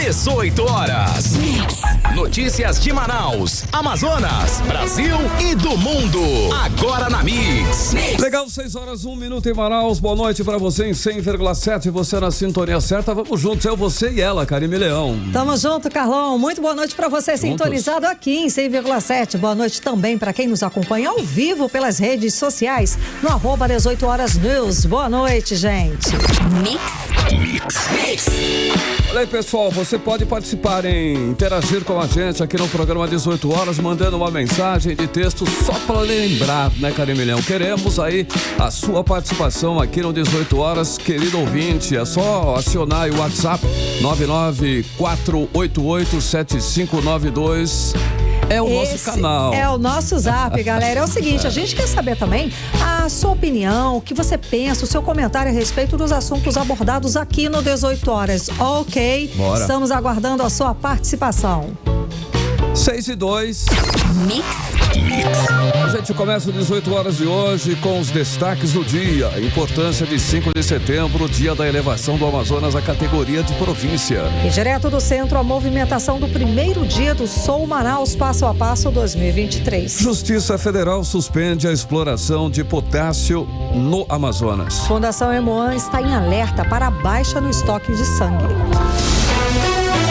18 horas. Notícias de Manaus, Amazonas, Brasil e do mundo. Agora na Mix. Legal, 6 horas, 1 minuto em Manaus. Boa noite pra você em 100,7. Você na sintonia certa. Vamos juntos, eu, você e ela, Karime Leão. Tamo junto, Carlão. Muito boa noite pra você, sintonizado aqui em 100,7. Boa noite também pra quem nos acompanha ao vivo pelas redes sociais no @18 horas news. Boa noite, gente. Mix. Olha aí, pessoal, você pode participar interagir com a gente aqui no programa 18 horas, mandando uma mensagem de texto só para lembrar, né, Karime Leão? Queremos aí a sua participação aqui no 18 horas, querido ouvinte. É só acionar aí o WhatsApp 994887592. É o nosso canal. É o nosso zap, galera. É o seguinte, a gente quer saber também a sua opinião, o que você pensa, o seu comentário a respeito dos assuntos abordados aqui no 18 horas. Ok? Bora. Estamos aguardando a sua participação. 6:02. A gente começa 18 horas de hoje com os destaques do dia. A importância de 5 de setembro, dia da elevação do Amazonas à categoria de província. E direto do centro, a movimentação do primeiro dia do Sou Manaus Passo a Passo 2023. Justiça Federal suspende a exploração de potássio no Amazonas. Fundação Emoan está em alerta para a baixa no estoque de sangue.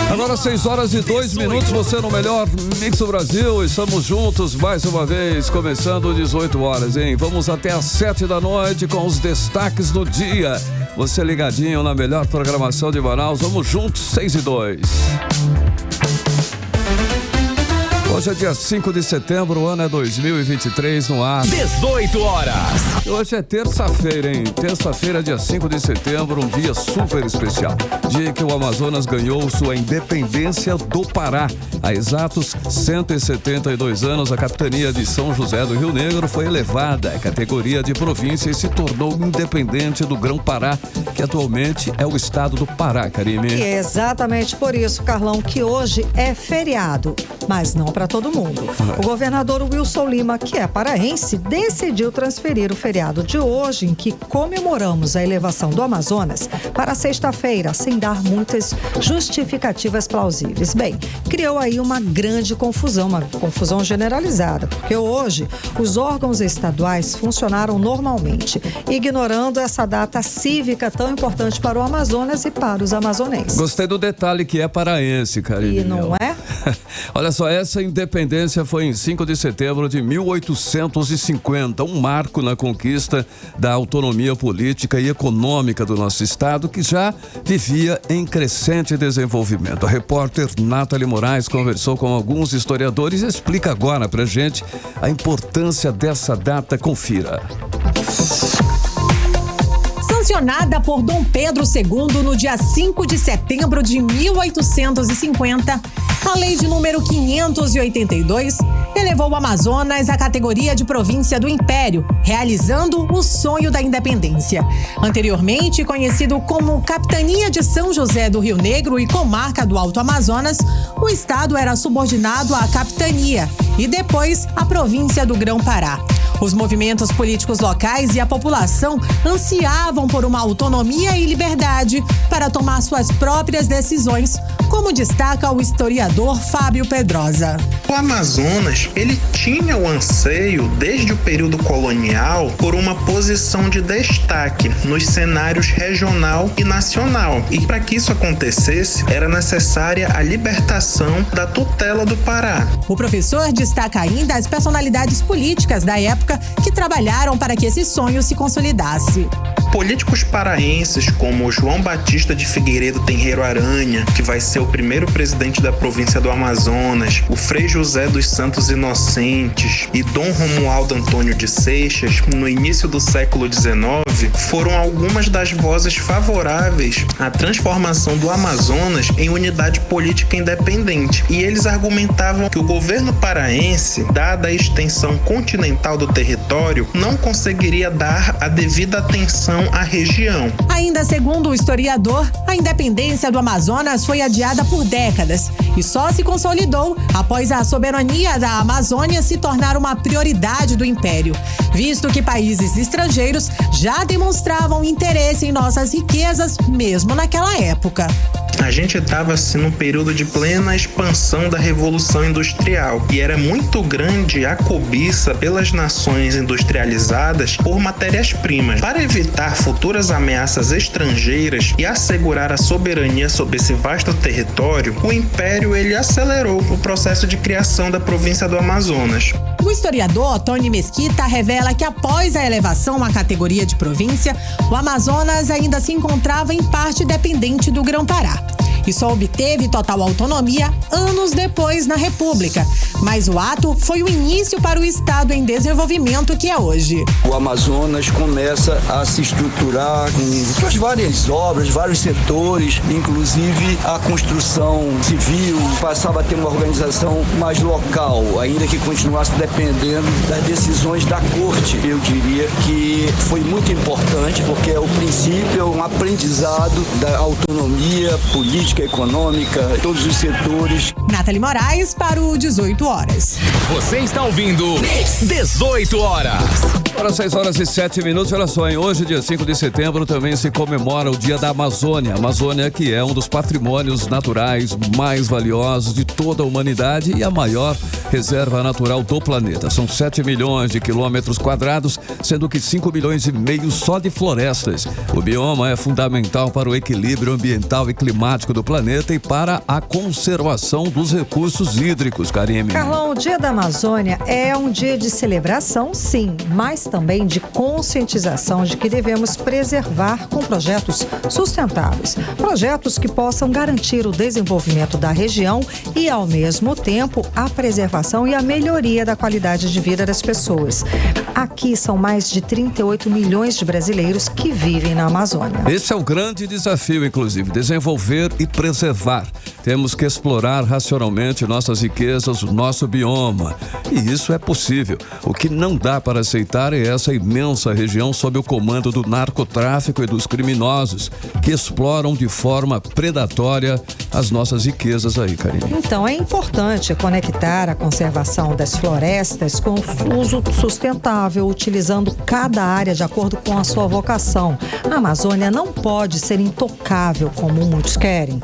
Agora 6 horas e 2 minutos, você no melhor Mix do Brasil. Estamos juntos mais uma vez, começando 18 horas, hein? Vamos até às 7 da noite com os destaques do dia. Você ligadinho na melhor programação de Manaus. Vamos juntos, 6:02. Hoje é dia 5 de setembro, o ano é 2023 no ar. 18 horas. Hoje é terça-feira, hein? Terça-feira, dia 5 de setembro, um dia super especial. Dia que o Amazonas ganhou sua independência do Pará. Há exatos 172 anos, a capitania de São José do Rio Negro foi elevada à categoria de província e se tornou independente do Grão-Pará, que atualmente é o estado do Pará, Karime. E é exatamente por isso, Carlão, que hoje é feriado, mas não para todo mundo. O governador Wilson Lima, que é paraense, decidiu transferir o feriado de hoje, em que comemoramos a elevação do Amazonas, para sexta-feira, sem dar muitas justificativas plausíveis. Bem, criou aí uma grande confusão, uma confusão generalizada, porque hoje os órgãos estaduais funcionaram normalmente, ignorando essa data cívica tão importante para o Amazonas e para os amazonenses. Gostei do detalhe que é paraense, Karine. E não é? Olha só, essa independência foi em 5 de setembro de 1850, um marco na conquista da autonomia política e econômica do nosso estado, que já vivia em crescente desenvolvimento. A repórter Nathalie Moraes conversou com alguns historiadores e explica agora pra gente a importância dessa data. Confira. Sancionada por Dom Pedro II no dia 5 de setembro de 1850, a lei de número 582 elevou o Amazonas à categoria de província do Império, realizando o sonho da independência. Anteriormente conhecido como Capitania de São José do Rio Negro e Comarca do Alto Amazonas, o estado era subordinado à capitania e depois à província do Grão-Pará. Os movimentos políticos locais e a população ansiavam por uma autonomia e liberdade para tomar suas próprias decisões, como destaca o historiador Fábio Pedrosa. O Amazonas, ele tinha o anseio, desde o período colonial, por uma posição de destaque nos cenários regional e nacional. E para que isso acontecesse, era necessária a libertação da tutela do Pará. O professor destaca ainda as personalidades políticas da época que trabalharam para que esse sonho se consolidasse. Políticos paraenses como João Batista de Figueiredo Tenreiro Aranha, que vai ser o primeiro presidente da província do Amazonas, o Frei José dos Santos Inocentes e Dom Romualdo Antônio de Seixas, no início do século XIX, foram algumas das vozes favoráveis à transformação do Amazonas em unidade política independente. E eles argumentavam que o governo paraense, dada a extensão continental do território, não conseguiria dar a devida atenção à região. Ainda segundo o historiador, a independência do Amazonas foi adiada por décadas e só se consolidou após a soberania da Amazônia se tornar uma prioridade do Império, visto que países estrangeiros já demonstravam interesse em nossas riquezas mesmo naquela época. A gente estava assim num período de plena expansão da Revolução Industrial e era muito grande a cobiça pelas nações industrializadas por matérias-primas. Para evitar futuras ameaças estrangeiras e assegurar a soberania sobre esse vasto território, o Império ele acelerou o processo de criação da província do Amazonas. O historiador Tony Mesquita revela que após a elevação à categoria de província, o Amazonas ainda se encontrava em parte dependente do Grão-Pará e só obteve total autonomia anos depois na República. Mas o ato foi o início para o estado em desenvolvimento que é hoje. O Amazonas começa a se estruturar com várias obras, vários setores, inclusive a construção civil, passava a ter uma organização mais local, ainda que continuasse dependendo das decisões da corte. Eu diria que foi muito importante, porque é o princípio, é um aprendizado da autonomia política, econômica, todos os setores. Nathalie Moraes para o 18 horas. Você está ouvindo 18 horas. Agora 6h07. Olha só, hein? Hoje, dia 5 de setembro, também se comemora o Dia da Amazônia. A Amazônia, que é um dos patrimônios naturais mais valiosos de toda a humanidade e a maior reserva natural do planeta. São 7 milhões de quilômetros quadrados, sendo que 5 milhões e meio só de florestas. O bioma é fundamental para o equilíbrio ambiental e climático do planeta e para a conservação dos recursos hídricos, Karime. Carlão, o Dia da Amazônia é um dia de celebração, sim, mas também de conscientização de que devemos preservar com projetos sustentáveis. Projetos que possam garantir o desenvolvimento da região e, ao mesmo tempo, a preservação e a melhoria da qualidade de vida das pessoas. Aqui são mais de 38 milhões de brasileiros que vivem na Amazônia. Esse é o grande desafio, inclusive, desenvolver e preservar. Temos que explorar racionalmente nossas riquezas, o nosso bioma. E isso é possível. O que não dá para aceitar é essa imensa região sob o comando do narcotráfico e dos criminosos que exploram de forma predatória as nossas riquezas aí, Karine. Então, é importante conectar a conservação das florestas com o uso sustentável, utilizando cada área de acordo com a sua vocação. A Amazônia não pode ser intocável, como muitos querem.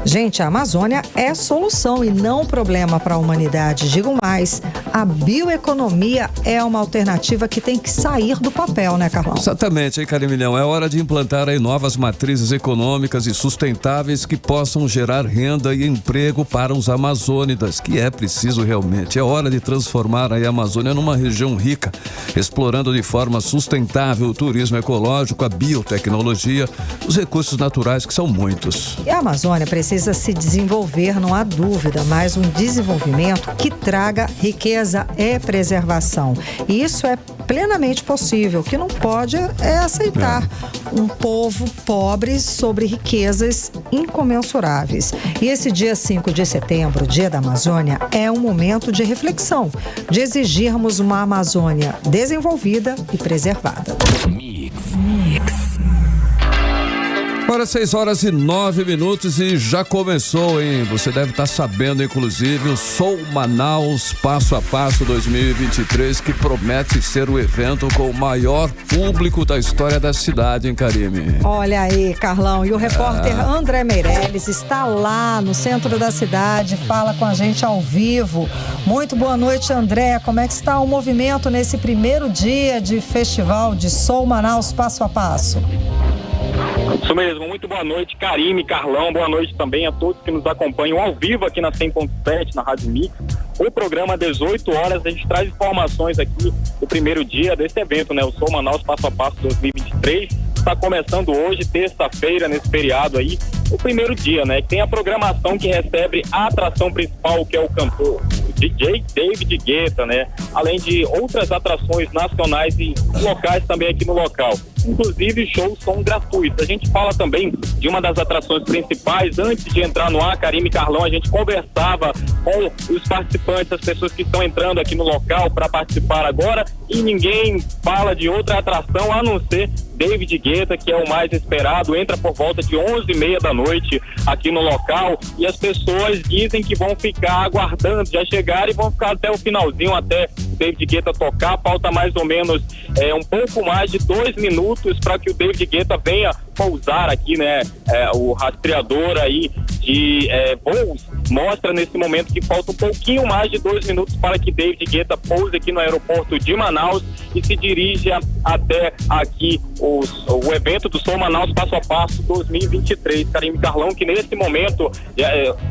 Gente, a Amazônia é solução e não problema para a humanidade. Digo mais, a bioeconomia é uma alternativa que tem que sair do papel, né, Carlão? Exatamente, hein, Carimilhão? É hora de implantar aí novas matrizes econômicas e sustentáveis que possam gerar renda e emprego para os amazônidas, que é preciso realmente. É hora de transformar aí a Amazônia numa região rica, explorando de forma sustentável o turismo ecológico, a biotecnologia, os recursos naturais, que são muitos. E a Amazônia precisa se desenvolver, não há dúvida, mas um desenvolvimento que traga riqueza e preservação. E isso é plenamente possível. O que não pode é aceitar um povo pobre sobre riquezas incomensuráveis. E esse dia 5 de setembro, Dia da Amazônia, é um momento de reflexão, de exigirmos uma Amazônia desenvolvida e preservada. Agora 6h09 e já começou, hein? Você deve estar sabendo, inclusive, o Sou Manaus Passo a Passo 2023, que promete ser o evento com o maior público da história da cidade, hein, Karime? Olha aí, Carlão, e o repórter André Meirelles está lá no centro da cidade, fala com a gente ao vivo. Muito boa noite, André. Como é que está o movimento nesse primeiro dia de festival de Sou Manaus Passo a Passo? Isso mesmo, muito boa noite, Karime, Carlão, boa noite também a todos que nos acompanham ao vivo aqui na 100.7, na Rádio Mix. O programa 18 horas, a gente traz informações aqui do primeiro dia desse evento, né? O Sou Manaus Passo a Passo 2023. Está começando hoje, terça-feira, nesse feriado aí, o primeiro dia, né? Tem a programação que recebe a atração principal, que é o cantor, o DJ David Guetta, né? Além de outras atrações nacionais e locais também aqui no local. Inclusive, shows são gratuitos. A gente fala também de uma das atrações principais. Antes de entrar no ar, Karime e Carlão, a gente conversava com os participantes, as pessoas que estão entrando aqui no local para participar agora, e ninguém fala de outra atração a não ser David Guetta, que é o mais esperado. Entra por volta de 11h30 da noite aqui no local, e as pessoas dizem que vão ficar aguardando, já chegaram e vão ficar até o finalzinho, até o David Guetta tocar. Falta mais ou menos um pouco mais de 2 minutos para que o David Guetta venha pousar aqui, né? O rastreador aí de voos mostra nesse momento que falta um pouquinho mais de 2 minutos para que David Guetta pouse aqui no aeroporto de Manaus e se dirija até aqui o evento do Som Manaus Passo a Passo 2023. Karime Carlão, que nesse momento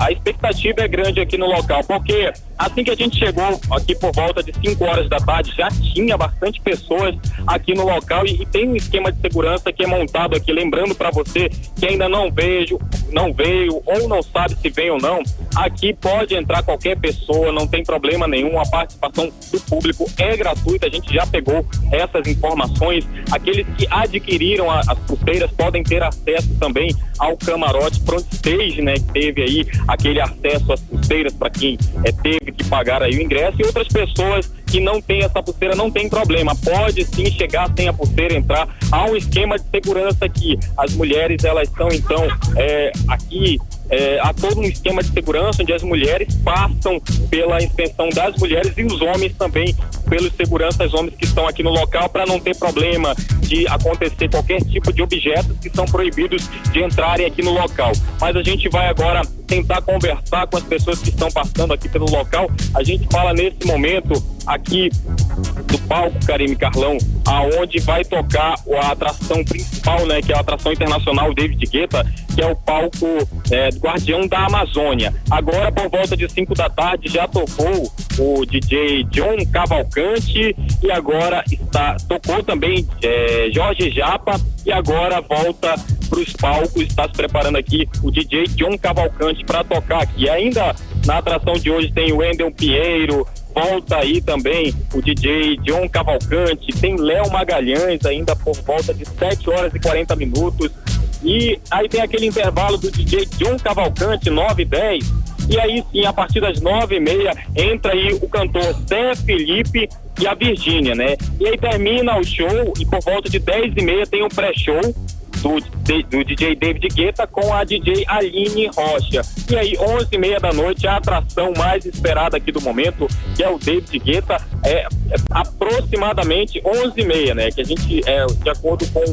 a expectativa é grande aqui no local, porque assim que a gente chegou aqui por volta de 5 horas da tarde, já tinha bastante pessoas aqui no local e tem um esquema de segurança que é montado aqui, lembrando para você que ainda não veio ou não sabe se vem ou não, aqui pode entrar qualquer pessoa, não tem problema nenhum, a participação do público é gratuita, a gente já pegou essas informações, aqueles que adquiriram as pulseiras podem ter acesso também ao camarote front stage, né, que teve aí aquele acesso às pulseiras para quem teve que pagar aí o ingresso, e outras pessoas que não tem essa pulseira não tem problema, pode sim chegar sem a pulseira, entrar. Há um esquema de segurança aqui, as mulheres elas estão então aqui há todo um esquema de segurança onde as mulheres passam pela inspeção das mulheres e os homens também pelos seguranças, homens que estão aqui no local, para não ter problema de acontecer qualquer tipo de objetos que são proibidos de entrarem aqui no local. Mas a gente vai agora tentar conversar com as pessoas que estão passando aqui pelo local. A gente fala nesse momento aqui do palco, Karime Carlão, aonde vai tocar a atração principal, né, que é a atração internacional David Guetta, que é o palco do Guardião da Amazônia. Agora, por volta de 5 da tarde, já tocou o DJ John Cavalcante e agora tocou também Jorge Japa e agora volta para os palcos, está se preparando aqui o DJ John Cavalcante para tocar aqui. Ainda na atração de hoje tem o Wendel Pinheiro, volta aí também o DJ John Cavalcante, tem Léo Magalhães ainda por volta de 7 horas e 40 minutos. E aí tem aquele intervalo do DJ John Cavalcante, 9h10, e aí sim, a partir das 9h30, entra aí o cantor Zé Felipe e a Virgínia, né? E aí termina o show e por volta de 10h30 tem um pré-show do DJ David Guetta com a DJ Aline Rocha. E aí, 11h30 da noite, a atração mais esperada aqui do momento, que é o David Guetta, aproximadamente 11h30, né? Que a gente, de acordo com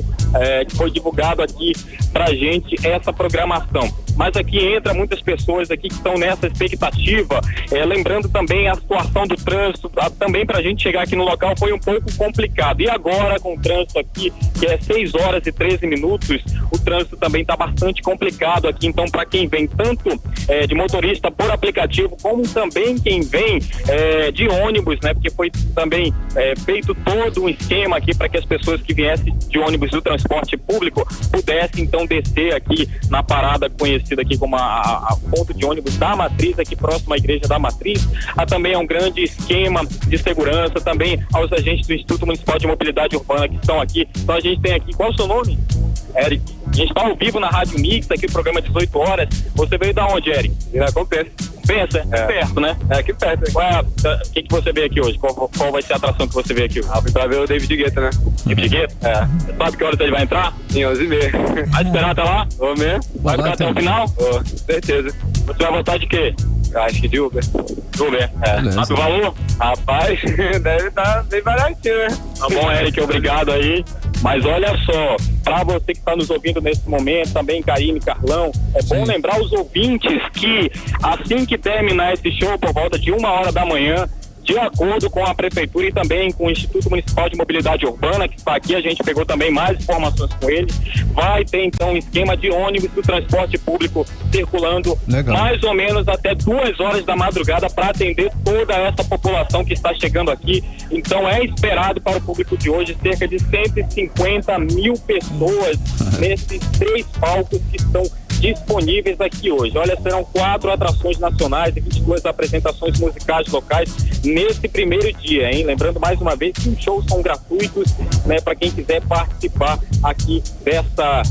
que foi divulgado aqui pra gente essa programação. Mas aqui entra muitas pessoas aqui que estão nessa expectativa, lembrando também a situação do trânsito, também pra gente chegar aqui no local foi um pouco complicado. E agora com o trânsito aqui, que é 6 horas e 13 minutos, o trânsito também está bastante complicado aqui, então para quem vem tanto de motorista por aplicativo, como também quem vem de ônibus, né? Porque foi também feito todo um esquema aqui para que as pessoas que viessem de ônibus do transporte público pudessem então descer aqui na parada conhecida aqui como a ponto de ônibus da Matriz, aqui próximo à Igreja da Matriz. Há também um grande esquema de segurança também aos agentes do Instituto Municipal de Mobilidade Urbana que estão aqui. Então a gente tem aqui, qual é o seu nome? Eric. A gente está ao vivo na Rádio Mix, aqui no programa 18 horas. Você veio da onde, Eric? Pensa? Perto, né? Aqui perto. O que você veio aqui hoje? Qual vai ser a atração que você veio aqui? Vim pra ver o David Guetta, né? David Guetta? Você sabe que horas ele vai entrar? Em 11h30. Vai esperar até lá? Vou mesmo. Vai ficar até o final? Certeza. Você vai voltar de quê? Acho que de Uber. Uber, Sabe o valor? Rapaz, deve estar bem baratinho, né? Tá bom, Eric, obrigado aí. Mas olha só, para você que está nos ouvindo nesse momento, também Karime, Carlão, bom lembrar os ouvintes que assim que terminar esse show por volta de 1h da manhã, de acordo com a Prefeitura e também com o Instituto Municipal de Mobilidade Urbana, que está aqui, a gente pegou também mais informações com ele, vai ter então um esquema de ônibus do transporte público circulando mais ou menos até 2 horas da madrugada para atender toda essa população que está chegando aqui. Então é esperado para o público de hoje cerca de 150 mil pessoas nesses 3 palcos que estão disponíveis aqui hoje. Olha, serão 4 atrações nacionais e 22 apresentações musicais locais nesse primeiro dia, hein? Lembrando mais uma vez que os shows são gratuitos, né, para quem quiser participar aqui dessa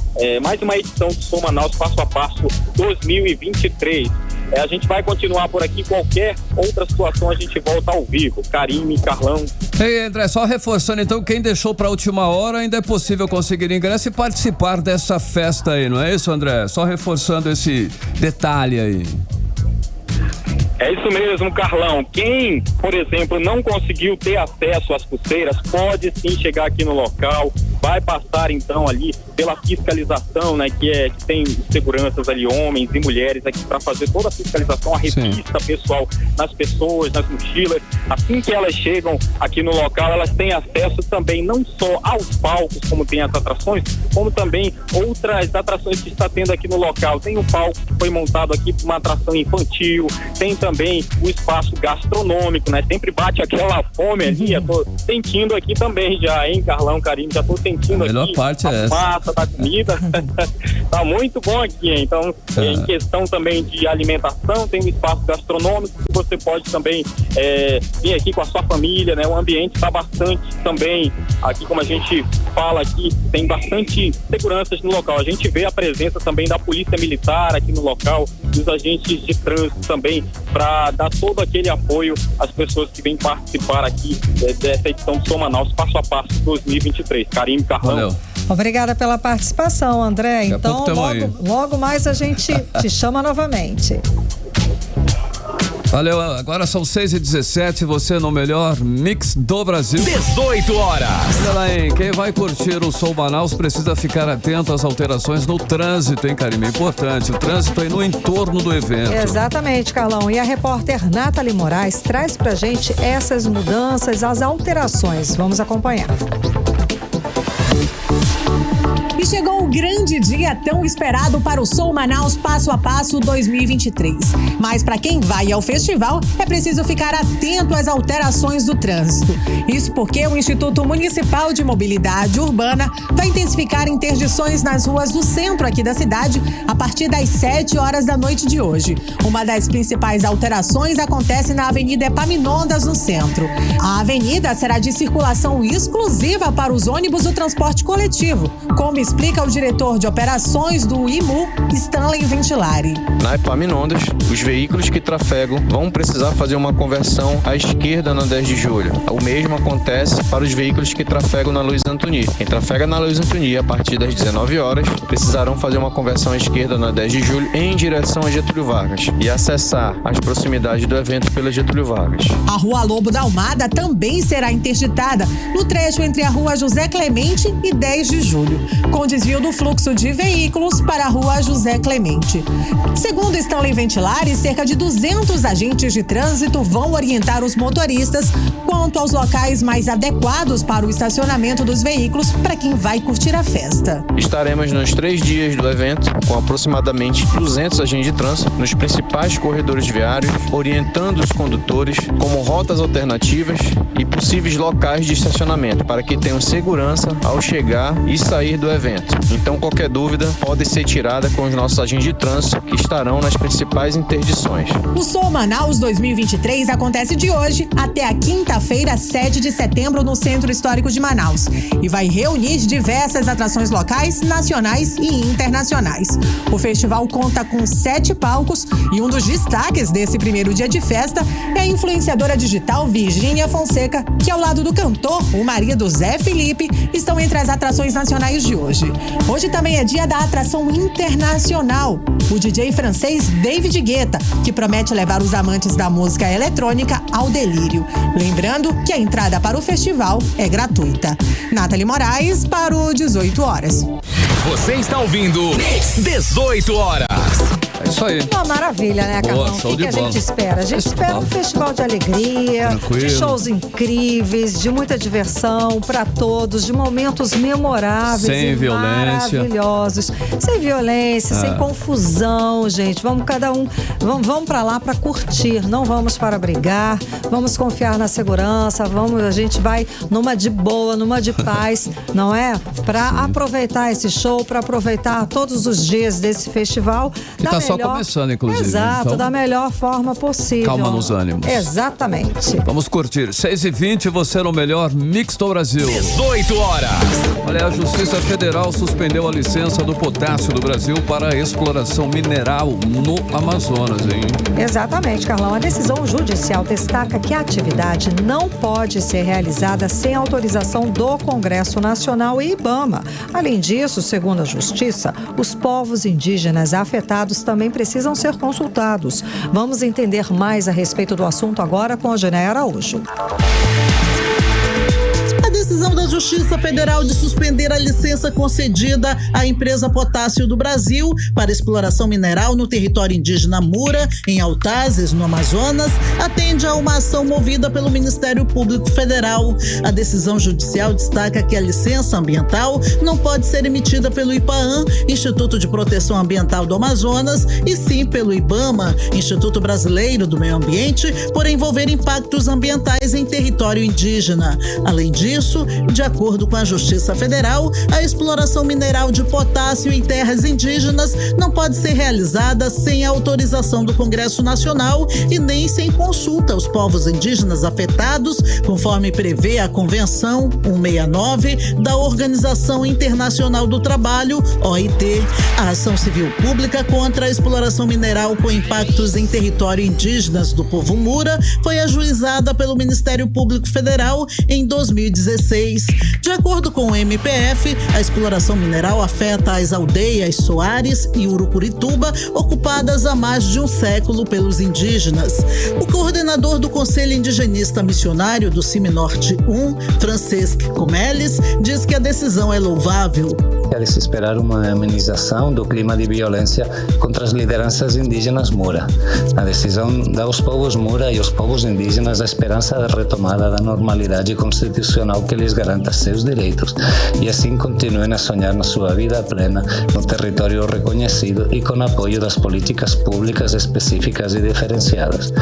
mais uma edição do Som Manaus Passo a Passo 2023. A gente vai continuar por aqui, qualquer outra situação a gente volta ao vivo. Karime, Carlão. Ei, André, só reforçando então, quem deixou para a última hora ainda é possível conseguir ingresso e participar dessa festa aí, não é isso, André? Só reforçando esse detalhe aí. É isso mesmo, Carlão. Quem, por exemplo, não conseguiu ter acesso às pulseiras, pode sim chegar aqui no local, vai passar então ali pela fiscalização, né, que tem seguranças ali, homens e mulheres aqui para fazer toda a fiscalização, a revista pessoal nas pessoas, nas mochilas. Assim que elas chegam aqui no local, elas têm acesso também não só aos palcos, como tem as atrações, como também outras atrações que está tendo aqui no local. Tem um palco que foi montado aqui para uma atração infantil, tem também o espaço gastronômico, né? Sempre bate aquela fome ali, eu tô sentindo aqui também já, hein, Carlão, Karime, já tô sentindo aqui. A melhor parte é essa. Massa da comida. Tá muito bom aqui, hein? Então, em questão também de alimentação, tem um espaço gastronômico que você pode também vir aqui com a sua família, né? O ambiente está bastante também, aqui como a gente fala aqui, tem bastante seguranças no local. A gente vê a presença também da polícia militar aqui no local, dos agentes de trânsito também, para dar todo aquele apoio às pessoas que vêm participar aqui dessa edição do Som Manaus Passo a Passo 2023. Karime, Carlão. Valeu. Obrigada pela participação, André. Então, logo mais a gente te chama novamente. Valeu, agora são 6h17, você no melhor mix do Brasil. 18 horas. Olha lá, hein? Quem vai curtir o Som Manaus precisa ficar atento às alterações no trânsito, hein, Karime? É importante, o trânsito aí no entorno do evento. Exatamente, Carlão. E a repórter Nathalie Moraes traz pra gente essas mudanças, as alterações. Vamos acompanhar. E chegou o grande dia tão esperado para o Som Manaus Passo a Passo 2023. Mas para quem vai ao festival, é preciso ficar atento às alterações do trânsito. Isso porque o Instituto Municipal de Mobilidade Urbana vai intensificar interdições nas ruas do centro aqui da cidade a partir das 7 horas da noite de hoje. Uma das principais alterações acontece na Avenida Epaminondas, no centro. A avenida será de circulação exclusiva para os ônibus do transporte coletivo, como explica o diretor de operações do IMU, Stanley Ventilari. Na Epaminondas, os veículos que trafegam vão precisar fazer uma conversão à esquerda na 10 de julho. O mesmo acontece para os veículos que trafegam na Luiz Antoni. Quem trafega na Luiz Antoni a partir das 19 horas precisarão fazer uma conversão à esquerda na 10 de julho em direção a Getúlio Vargas e acessar as proximidades do evento pela Getúlio Vargas. A Rua Lobo da Almada também será interditada no trecho entre a Rua José Clemente e 10 de julho, com desvio do fluxo de veículos para a Rua José Clemente. Segundo Stanley Ventilari, cerca de 200 agentes de trânsito vão orientar os motoristas quanto aos locais mais adequados para o estacionamento dos veículos para quem vai curtir a festa. Estaremos nos 3 dias do evento com aproximadamente 200 agentes de trânsito nos principais corredores viários, orientando os condutores como rotas alternativas e possíveis locais de estacionamento para que tenham segurança ao chegar e sair do evento. Então, qualquer dúvida pode ser tirada com os nossos agentes de trânsito que estarão nas principais interdições. O Som Manaus 2023 acontece de hoje até a quinta-feira, 7 de setembro, no Centro Histórico de Manaus e vai reunir diversas atrações locais, nacionais e internacionais. O festival conta com 7 palcos e um dos destaques desse primeiro dia de festa é a influenciadora digital Virgínia Fonseca, que ao lado do cantor, o marido Zé Felipe, estão entre as atrações nacionais de hoje. Hoje também é dia da atração internacional, o DJ francês David Guetta, que promete levar os amantes da música eletrônica ao delírio. Lembrando que a entrada para o festival é gratuita. Nathalie Moraes para o 18 horas. Você está ouvindo 18 horas. É isso aí. Uma maravilha, né, Carlão? O que a gente espera? A gente espera um festival de alegria, de shows incríveis, de muita diversão para todos, de momentos memoráveis sem violência, maravilhosos, sem violência, sem confusão, gente. Vamos vamos para lá para curtir, não vamos para brigar, vamos confiar na segurança, a gente vai numa de boa, numa de paz, não é? Para aproveitar esse show, para aproveitar todos os dias desse festival. Que tá só começando, inclusive. Exato, então, da melhor forma possível. Calma nos ânimos. Exatamente. Vamos curtir. 6h20, você no melhor mix do Brasil. 18 horas. Olha, a Justiça Federal suspendeu a licença do potássio do Brasil para a exploração mineral no Amazonas, hein? Exatamente, Carlão. A decisão judicial destaca que a atividade não pode ser realizada sem autorização do Congresso Nacional e IBAMA. Além disso, segundo a Justiça, os povos indígenas afetados também precisam ser consultados. Vamos entender mais a respeito do assunto agora com a Gené Araújo. A decisão decisão da Justiça Federal de suspender a licença concedida à empresa Potássio do Brasil para exploração mineral no território indígena Mura, em Autazes, no Amazonas, atende a uma ação movida pelo Ministério Público Federal. A decisão judicial destaca que a licença ambiental não pode ser emitida pelo IPAAM, Instituto de Proteção Ambiental do Amazonas, e sim pelo IBAMA, Instituto Brasileiro do Meio Ambiente, por envolver impactos ambientais em território indígena. Além disso, de acordo com a Justiça Federal, a exploração mineral de potássio em terras indígenas não pode ser realizada sem a autorização do Congresso Nacional e nem sem consulta aos povos indígenas afetados, conforme prevê a Convenção 169 da Organização Internacional do Trabalho, OIT. A ação civil pública contra a exploração mineral com impactos em território indígenas do povo Mura foi ajuizada pelo Ministério Público Federal em 2016. De acordo com o MPF, a exploração mineral afeta as aldeias Soares e Urucurituba, ocupadas há mais de um século pelos indígenas. O coordenador do Conselho Indigenista Missionário do CIMI-Norte 1, Francesc Comeles, diz que a decisão é louvável. É de se esperar uma amenização do clima de violência contra as lideranças indígenas Mura. A decisão dá aos povos Mura e aos povos indígenas a esperança da retomada da normalidade constitucional que lhes garanta seus direitos e assim continuem a sonhar na sua vida plena no território reconhecido e com apoio das políticas públicas específicas e diferenciadas.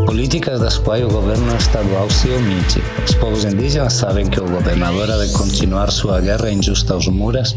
Políticas das quais o governo estadual se omite. Os povos indígenas sabem que o governador há de continuar sua guerra injusta aos Muras,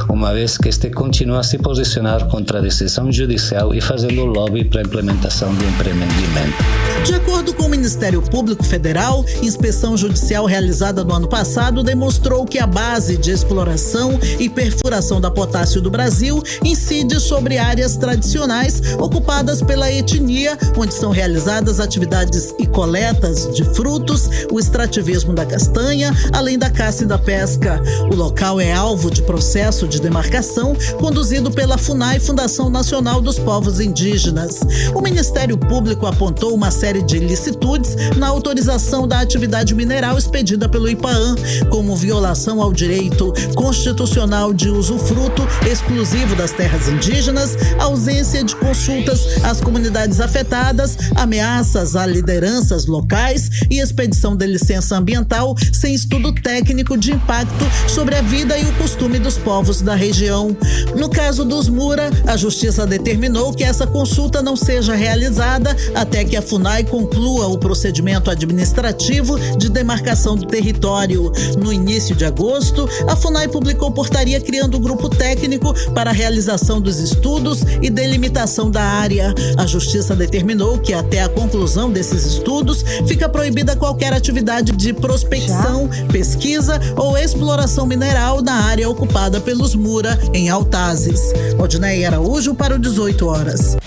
uma vez que este continua a se posicionar contra a decisão judicial e fazendo lobby para a implementação do empreendimento. De acordo com o Ministério Público Federal, inspeção judicial realizada no ano passado demonstrou que a base de exploração e perfuração da potássio do Brasil incide sobre áreas tradicionais ocupadas pela etnia, onde são realizadas atividades e coletas de frutos, o extrativismo da castanha, além da caça e da pesca. O local é alvo de processo de demarcação conduzido pela FUNAI, Fundação Nacional dos Povos Indígenas. O Ministério Público apontou uma série de ilicitudes na autorização da atividade mineral expedida pelo IPAAM, como violação ao direito constitucional de usufruto exclusivo das terras indígenas, ausência de consultas às comunidades afetadas, ameaças a lideranças locais e expedição de licença ambiental sem estudo técnico de impacto sobre a vida e o costume dos povos da região. No caso dos Mura, a Justiça determinou que essa consulta não seja realizada até que a FUNAI conclua o procedimento administrativo de demarcação do território. No início de agosto, a FUNAI publicou portaria criando um grupo técnico para a realização dos estudos e delimitação da área. A Justiça determinou que até a conclusão desses estudos fica proibida qualquer atividade de prospecção, pesquisa ou exploração mineral na área ocupada pelos Mura, em Autazes. Odneia Araújo para o 18 horas.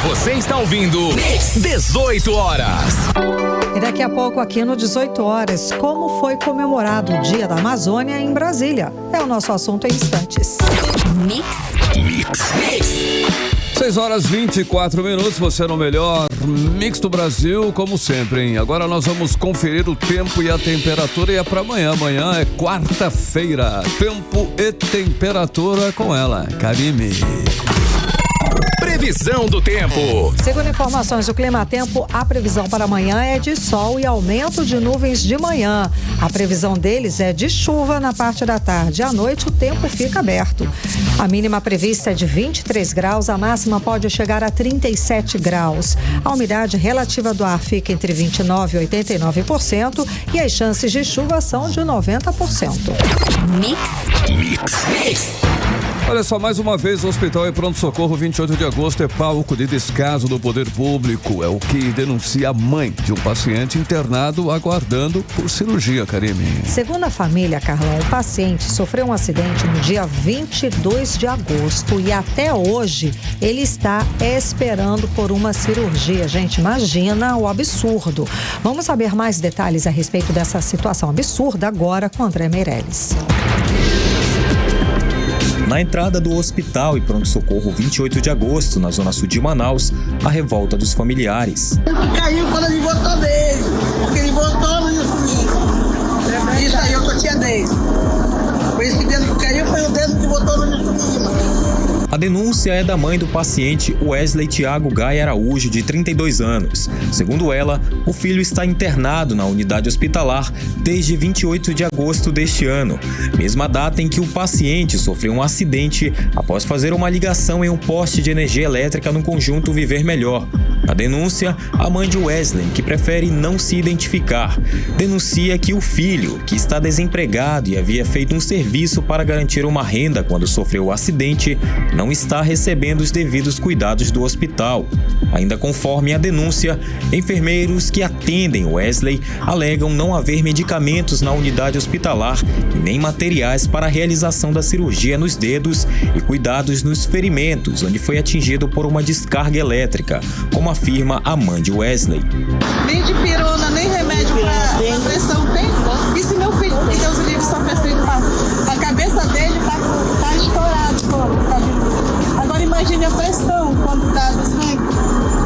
Você está ouvindo 18 horas. E daqui a pouco aqui no 18 horas, como foi comemorado o Dia da Amazônia em Brasília? É o nosso assunto em instantes. Mix. 6 horas 24 minutos, você no melhor Mix do Brasil, como sempre, hein? Agora nós vamos conferir o tempo e a temperatura, e é para amanhã. Amanhã é quarta-feira. Tempo e temperatura com ela, Karime. Previsão do tempo. Segundo informações do Climatempo, a previsão para amanhã é de sol e aumento de nuvens de manhã. A previsão deles é de chuva na parte da tarde. À noite o tempo fica aberto. A mínima prevista é de 23 graus, a máxima pode chegar a 37 graus. A umidade relativa do ar fica entre 29% e 89% e as chances de chuva são de 90%. Mix. Olha só, mais uma vez, o Hospital e Pronto-Socorro 28 de agosto é palco de descaso do poder público. É o que denuncia a mãe de um paciente internado aguardando por cirurgia, Karime. Segundo a família, Carlão, o paciente sofreu um acidente no dia 22 de agosto e até hoje ele está esperando por uma cirurgia. Gente, imagina o absurdo. Vamos saber mais detalhes a respeito dessa situação absurda agora com André Meirelles. Na entrada do Hospital e Pronto-Socorro 28 de agosto, na zona sul de Manaus, a revolta dos familiares. Caiu quando ele votou dele, porque ele votou no domingo. Isso aí, eu tinha 10. A denúncia é da mãe do paciente Wesley Thiago Gaia Araújo, de 32 anos. Segundo ela, o filho está internado na unidade hospitalar desde 28 de agosto deste ano, mesma data em que o paciente sofreu um acidente após fazer uma ligação em um poste de energia elétrica no conjunto Viver Melhor. Na denúncia, a mãe de Wesley, que prefere não se identificar, denuncia que o filho, que está desempregado e havia feito um serviço para garantir uma renda quando sofreu o acidente, não está recebendo os devidos cuidados do hospital. Ainda conforme a denúncia, enfermeiros que atendem Wesley alegam não haver medicamentos na unidade hospitalar e nem materiais para a realização da cirurgia nos dedos e cuidados nos ferimentos, onde foi atingido por uma descarga elétrica, como afirma a mãe de Wesley. Nem de pirona, nem remédio para pressão tem. E se meu filho, que Deus o livre, sofre assim, a cabeça dele tá estourada. Agora imagine a pressão quando tá do sangue,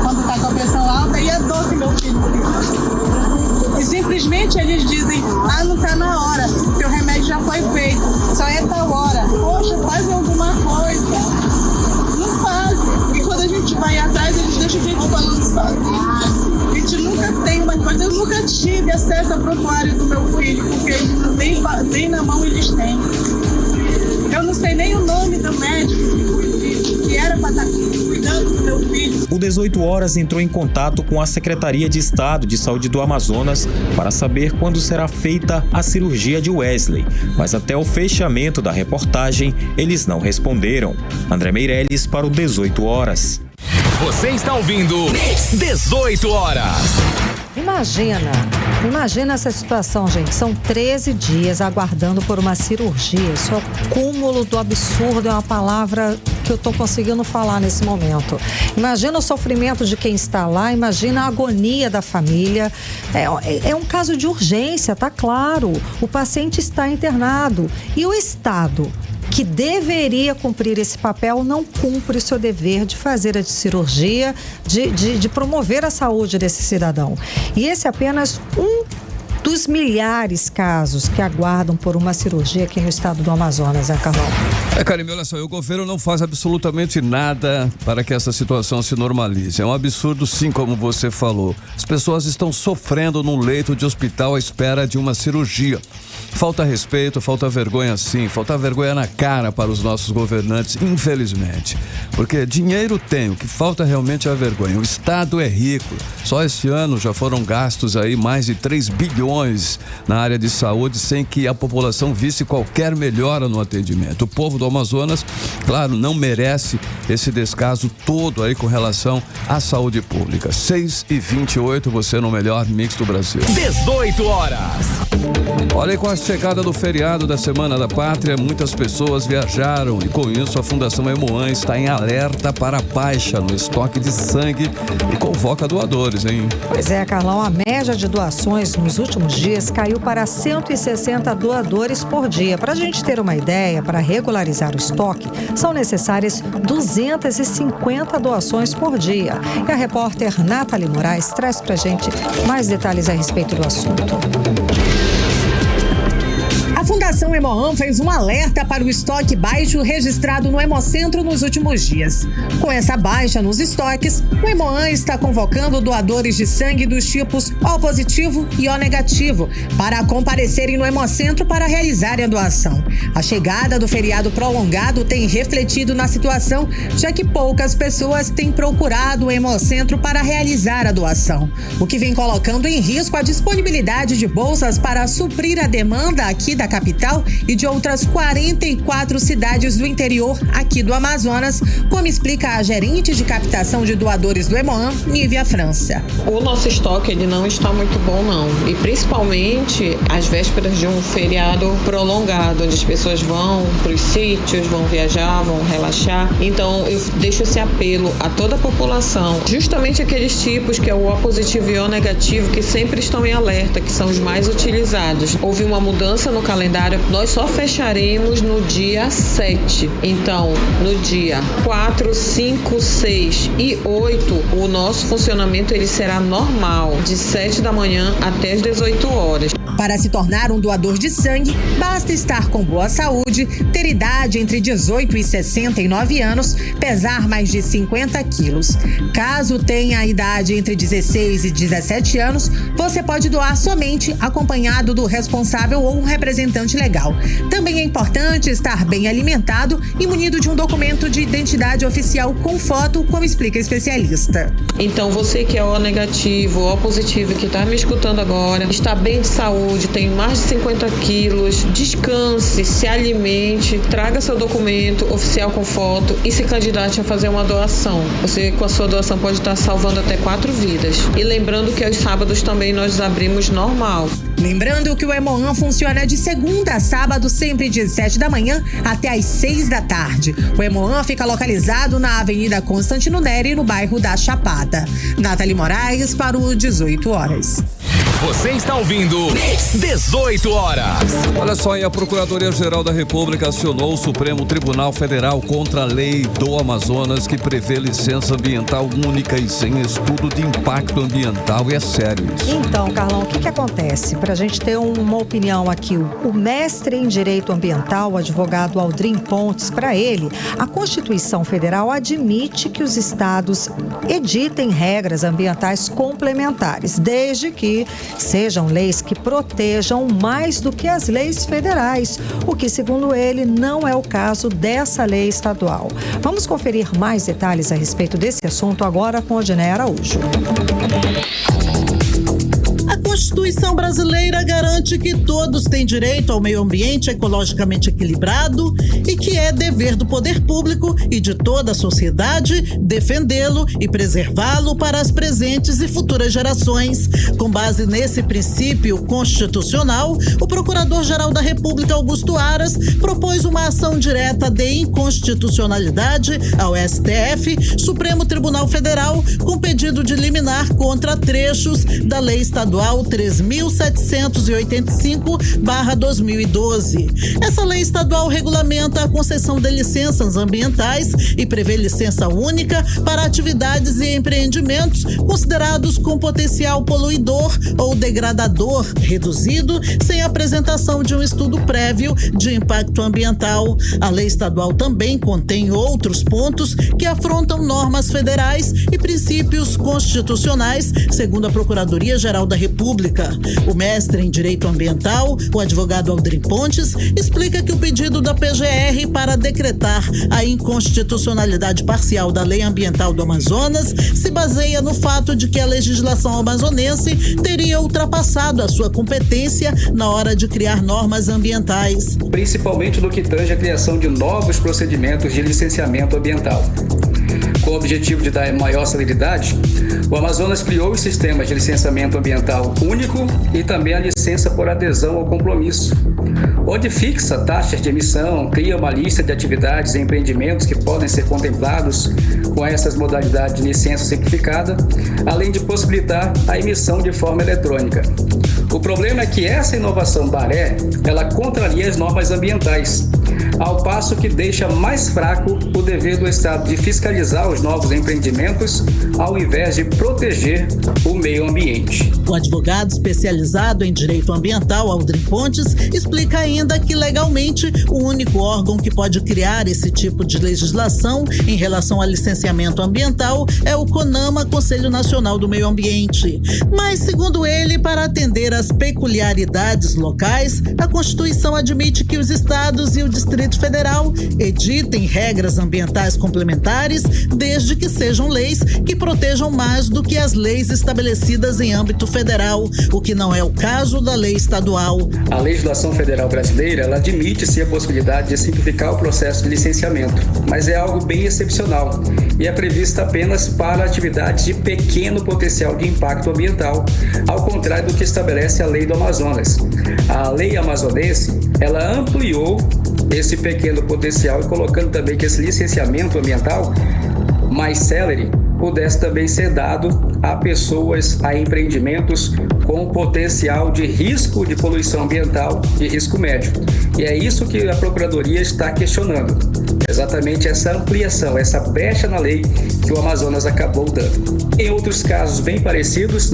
quando tá com a pressão alta, e a dor que meu filho tem. E simplesmente eles dizem, não tá na hora, que o remédio já foi feito, só é tal hora. Poxa, faz alguma coisa. Não fazem. E quando a gente vai atrás, eles deixam a gente falando sozinho. A gente nunca tem uma coisa, eu nunca tive acesso ao prontuário do meu filho, porque nem na mão eles têm. Eu não sei nem o nome do médico que era para estar cuidando do meu filho. O 18 Horas entrou em contato com a Secretaria de Estado de Saúde do Amazonas para saber quando será feita a cirurgia de Wesley, mas até o fechamento da reportagem eles não responderam. André Meirelles para o 18 Horas. Você está ouvindo 18 Horas. Imagina essa situação, gente. São 13 dias aguardando por uma cirurgia. Isso é o cúmulo do absurdo, é uma palavra que eu estou conseguindo falar nesse momento. Imagina o sofrimento de quem está lá, imagina a agonia da família. É um caso de urgência, tá claro. O paciente está internado e o Estado, que deveria cumprir esse papel, não cumpre o seu dever de fazer a cirurgia, de promover a saúde desse cidadão. E esse é apenas um dos milhares de casos que aguardam por uma cirurgia aqui no estado do Amazonas, né, Carlão? Karime, olha só, o governo não faz absolutamente nada para que essa situação se normalize. É um absurdo, sim, como você falou. As pessoas estão sofrendo num leito de hospital à espera de uma cirurgia. Falta respeito, falta vergonha, sim, falta vergonha na cara para os nossos governantes, infelizmente. Porque dinheiro tem, o que falta realmente é a vergonha. O Estado é rico. Só esse ano já foram gastos aí mais de 3 bilhões na área de saúde sem que a população visse qualquer melhora no atendimento. O povo do Amazonas, claro, não merece esse descaso todo aí com relação à saúde pública. 6h28, você no melhor mix do Brasil. 18 Horas. Olha aí, com a chegada do feriado da Semana da Pátria, muitas pessoas viajaram e com isso a Fundação Emoan está em alerta para a baixa no estoque de sangue e convoca doadores, hein? Pois é, Carlão, a média de doações nos últimos dias caiu para 160 doadores por dia. Para a gente ter uma ideia, para regularizar o estoque, são necessárias 250 doações por dia. E a repórter Nathalie Moraes traz pra gente mais detalhes a respeito do assunto. A Fundação Emoan fez um alerta para o estoque baixo registrado no Hemocentro nos últimos dias. Com essa baixa nos estoques, o Emoan está convocando doadores de sangue dos tipos O positivo e O negativo para comparecerem no Hemocentro para realizarem a doação. A chegada do feriado prolongado tem refletido na situação, já que poucas pessoas têm procurado o Hemocentro para realizar a doação, o que vem colocando em risco a disponibilidade de bolsas para suprir a demanda aqui da capital e de outras 44 cidades do interior aqui do Amazonas, como explica a gerente de captação de doadores do Emoan, Nívia França. O nosso estoque ele não está muito bom, não. E principalmente às vésperas de um feriado prolongado, onde as pessoas vão para os sítios, vão viajar, vão relaxar. Então eu deixo esse apelo a toda a população, justamente aqueles tipos que é o O positivo e O negativo, que sempre estão em alerta, que são os mais utilizados. Houve uma mudança no calendário a nós só fecharemos no dia 7. Então, no dia 4, 5, 6 e 8, o nosso funcionamento ele será normal, de 7 da manhã até as 18 horas. Para se tornar um doador de sangue, basta estar com boa saúde, ter idade entre 18 e 69 anos, pesar mais de 50 quilos. Caso tenha a idade entre 16 e 17 anos, você pode doar somente acompanhado do responsável ou um representante legal. Também é importante estar bem alimentado e munido de um documento de identidade oficial com foto, como explica a especialista. Então, você que é O negativo, O positivo, que está me escutando agora, está bem de saúde, tem mais de 50 quilos, descanse, se alimente, traga seu documento oficial com foto e se candidate a fazer uma doação. Você, com a sua doação, pode estar salvando até 4 vidas. E lembrando que aos sábados também nós abrimos normal. Lembrando que o Hemoan funciona de segunda a sábado, sempre de 7 da manhã até às 6 da tarde. O Hemoan fica localizado na Avenida Constantino Neri, no bairro da Chapada. Nathalie Moraes para o 18 horas. Você está ouvindo 18 horas. Olha só, e a Procuradoria-Geral da República acionou o Supremo Tribunal Federal contra a lei do Amazonas que prevê licença ambiental única e sem estudo de impacto ambiental. E é sério isso. Então, Carlão, o que acontece? Para a gente ter uma opinião aqui, o mestre em Direito Ambiental, o advogado Aldrin Pontes, para ele, a Constituição Federal admite que os estados editem regras ambientais complementares, desde que sejam leis que protejam mais do que as leis federais, o que, segundo ele, não é o caso dessa lei estadual. Vamos conferir mais detalhes a respeito desse assunto agora com Odinei Araújo. A Constituição brasileira garante que todos têm direito ao meio ambiente ecologicamente equilibrado e que é dever do poder público e de toda a sociedade defendê-lo e preservá-lo para as presentes e futuras gerações. Com base nesse princípio constitucional, o Procurador-Geral da República, Augusto Aras, propôs uma ação direta de inconstitucionalidade ao STF, Supremo Tribunal Federal, com pedido de liminar contra trechos da Lei Estadual 3.785/2012. Essa lei estadual regulamenta a concessão de licenças ambientais e prevê licença única para atividades e empreendimentos considerados com potencial poluidor ou degradador reduzido, sem apresentação de um estudo prévio de impacto ambiental. A lei estadual também contém outros pontos que afrontam normas federais e princípios constitucionais, segundo a Procuradoria-Geral da República. O mestre em Direito Ambiental, o advogado Aldrin Pontes, explica que o pedido da PGR para decretar a inconstitucionalidade parcial da Lei Ambiental do Amazonas se baseia no fato de que a legislação amazonense teria ultrapassado a sua competência na hora de criar normas ambientais. Principalmente no que tange a criação de novos procedimentos de licenciamento ambiental. Com o objetivo de dar maior celeridade, o Amazonas criou os sistemas de licenciamento ambiental único e também a licença por adesão ao compromisso, onde fixa taxas de emissão, cria uma lista de atividades e empreendimentos que podem ser contemplados com essas modalidades de licença simplificada, além de possibilitar a emissão de forma eletrônica. O problema é que essa inovação Baré, ela contraria as normas ambientais, ao passo que deixa mais fraco o dever do Estado de fiscalizar os novos empreendimentos, ao invés de proteger o meio ambiente. O advogado especializado em direito ambiental, Aldrin Pontes, explica ainda que legalmente o único órgão que pode criar esse tipo de legislação em relação a licenciamento ambiental é o CONAMA, Conselho Nacional do Meio Ambiente. Mas, segundo ele, para atender às peculiaridades locais, a Constituição admite que os estados e o Distrito Federal editem regras ambientais complementares, desde que sejam leis que protejam mais do que as leis estabelecidas em âmbito federal, o que não é o caso da lei estadual. A legislação federal brasileira, ela admite-se a possibilidade de simplificar o processo de licenciamento, mas é algo bem excepcional e é prevista apenas para atividades de pequeno potencial de impacto ambiental, ao contrário do que estabelece a lei do Amazonas. A lei amazonense, ela ampliou esse pequeno potencial e colocando também que esse licenciamento ambiental mais célere pudesse também ser dado a pessoas, a empreendimentos com potencial de risco de poluição ambiental e risco médio. E é isso que a Procuradoria está questionando. Exatamente essa ampliação, essa brecha na lei que o Amazonas acabou dando. Em outros casos bem parecidos,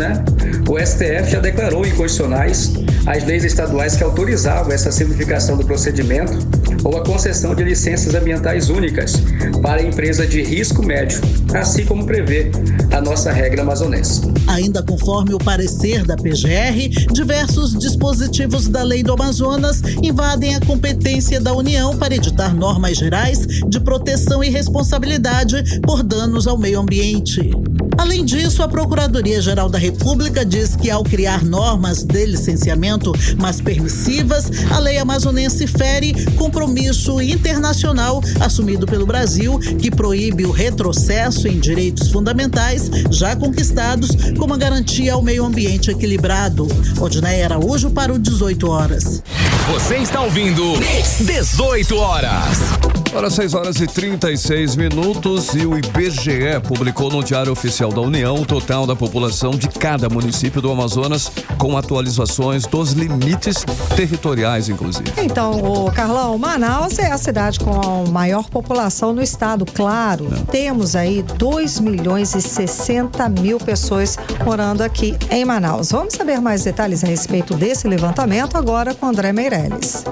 o STF já declarou inconstitucionais as leis estaduais que autorizavam essa simplificação do procedimento ou a concessão de licenças ambientais únicas para empresa de risco médio, assim como prevê a nossa regra amazonense. Ainda conforme o parecer da PGR, diversos dispositivos da Lei do Amazonas invadem a competência da União para editar normas gerais de proteção e responsabilidade por danos ao meio ambiente. Além disso, a Procuradoria-Geral da República diz que, ao criar normas de licenciamento mais permissivas, a lei amazonense fere compromisso internacional assumido pelo Brasil, que proíbe o retrocesso em direitos fundamentais já conquistados, como a garantia ao meio ambiente equilibrado. Odinaia Araújo para o 18 horas. Você está ouvindo 18 horas. Agora 6h36 e o IBGE publicou no Diário Oficial da União o total da população de cada município do Amazonas, com atualizações dos limites territoriais, inclusive. Então, Carlão, Manaus é a cidade com a maior população no estado, claro. Temos aí 2.060.000 pessoas morando aqui em Manaus. Vamos saber mais detalhes a respeito desse levantamento agora com André Meirelles.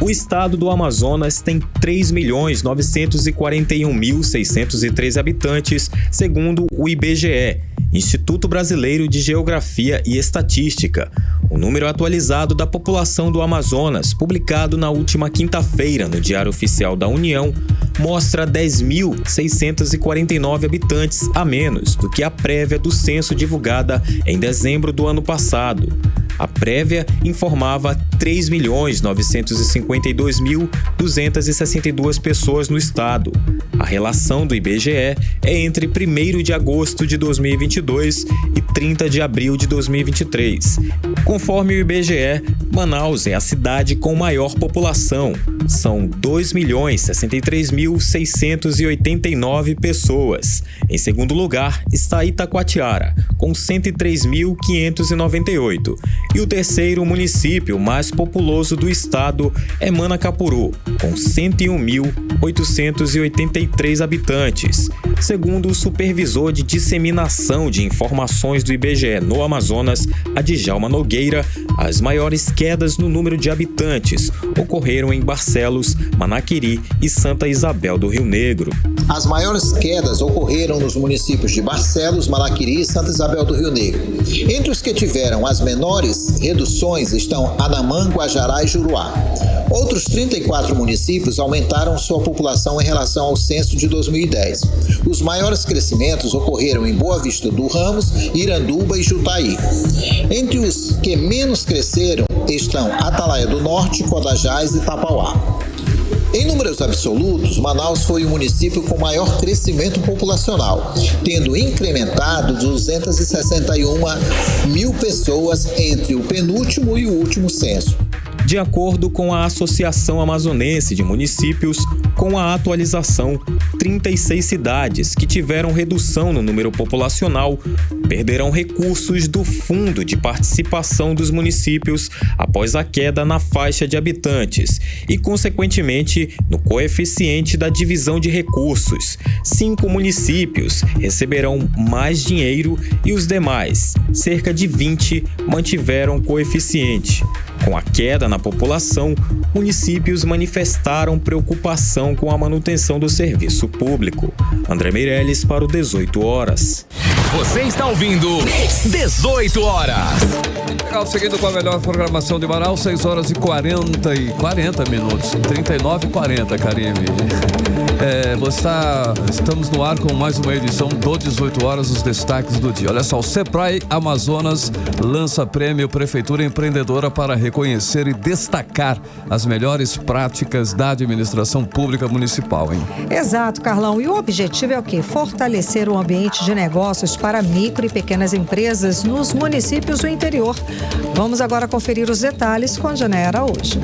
O estado do Amazonas tem 3.941.603 habitantes, segundo o IBGE, Instituto Brasileiro de Geografia e Estatística. O número atualizado da população do Amazonas, publicado na última quinta-feira no Diário Oficial da União, mostra 10.649 habitantes a menos do que a prévia do censo divulgada em dezembro do ano passado. A prévia informava 3.952.262 pessoas no estado. A relação do IBGE é entre 1º de agosto de 2022 e 30 de abril de 2023. Conforme o IBGE, Manaus é a cidade com maior população. São 2.063.689 pessoas. Em segundo lugar está Itacoatiara, com 103.598. E o terceiro município mais populoso do estado é Manacapuru, com 101.883 habitantes. Segundo o supervisor de disseminação de informações do IBGE no Amazonas, Adjalma Nogueira, as maiores quedas no número de habitantes ocorreram em Barcelos, Manaquiri e Santa Isabel do Rio Negro. As maiores quedas ocorreram nos municípios de Barcelos, Manaquiri e Santa Isabel do Rio Negro. Entre os que tiveram as menores reduções estão Anamã, Guajará e Juruá. Outros 34 municípios aumentaram sua população em relação ao censo de 2010. Os maiores crescimentos ocorreram em Boa Vista do Ramos, Iranduba e Jutaí. Entre os que menos cresceram estão Atalaia do Norte, Codajás e Tapauá. Em números absolutos, Manaus foi o município com maior crescimento populacional, tendo incrementado 261.000 pessoas entre o penúltimo e o último censo. De acordo com a Associação Amazonense de Municípios, com a atualização, 36 cidades que tiveram redução no número populacional perderão recursos do Fundo de Participação dos Municípios após a queda na faixa de habitantes e, consequentemente, no coeficiente da divisão de recursos. 5 municípios receberão mais dinheiro e os demais, cerca de 20, mantiveram o coeficiente. Com a queda na população, municípios manifestaram preocupação com a manutenção do serviço público. André Meirelles para o 18 horas. Você está ouvindo 18 horas. Legal, seguindo com a melhor programação de Manaus, 6h40 minutos. 39h40, Karime. Estamos no ar com mais uma edição do 18 horas, os destaques do dia. Olha só, o Sebrae Amazonas lança prêmio Prefeitura Empreendedora para reconhecer e destacar as melhores práticas da administração pública municipal, hein? Exato, Carlão. E o objetivo é o quê? Fortalecer o ambiente de negócios para micro e pequenas empresas nos municípios do interior. Vamos agora conferir os detalhes com a Janeira hoje.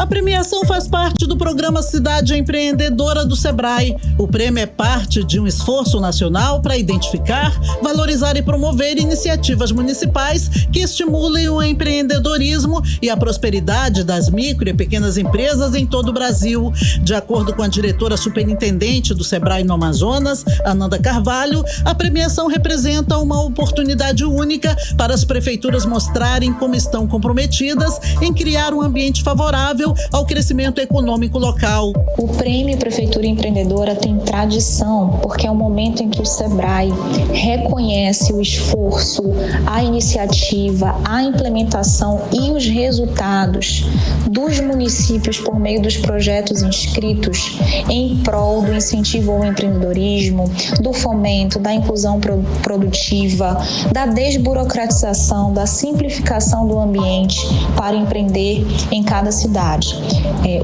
A premiação faz parte do programa Cidade Empreendedora do Sebrae. O prêmio é parte de um esforço nacional para identificar, valorizar e promover iniciativas municipais que estimulem o empreendedorismo e a prosperidade das micro e pequenas empresas em todo o Brasil. De acordo com a diretora superintendente do Sebrae no Amazonas, Ananda Carvalho, a premiação representa uma oportunidade única para as prefeituras mostrarem como estão comprometidas em criar um ambiente favorável ao crescimento econômico local. O Prêmio Prefeitura Empreendedora tem tradição, porque é um momento em que o Sebrae reconhece o esforço, a iniciativa, a implementação e os resultados dos municípios por meio dos projetos inscritos em prol do incentivo ao empreendedorismo, do fomento, da inclusão produtiva, da desburocratização, da simplificação do ambiente para empreender em cada cidade.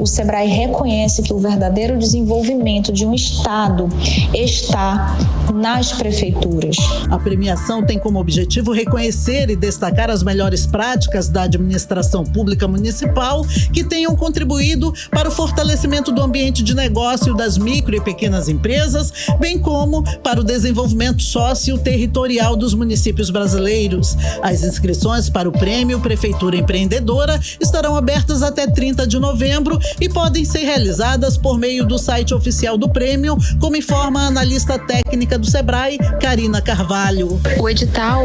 O Sebrae reconhece que o verdadeiro desenvolvimento de um estado está nas prefeituras. A premiação tem como objetivo reconhecer e destacar as melhores práticas da administração pública municipal que tenham contribuído para o fortalecimento do ambiente de negócio das micro e pequenas empresas, bem como para o desenvolvimento sócio-territorial dos municípios brasileiros. As inscrições para o Prêmio Prefeitura Empreendedora estarão abertas até 30 de novembro e podem ser realizadas por meio do site oficial do prêmio, como informa a analista técnica do Sebrae, Karina Carvalho. O edital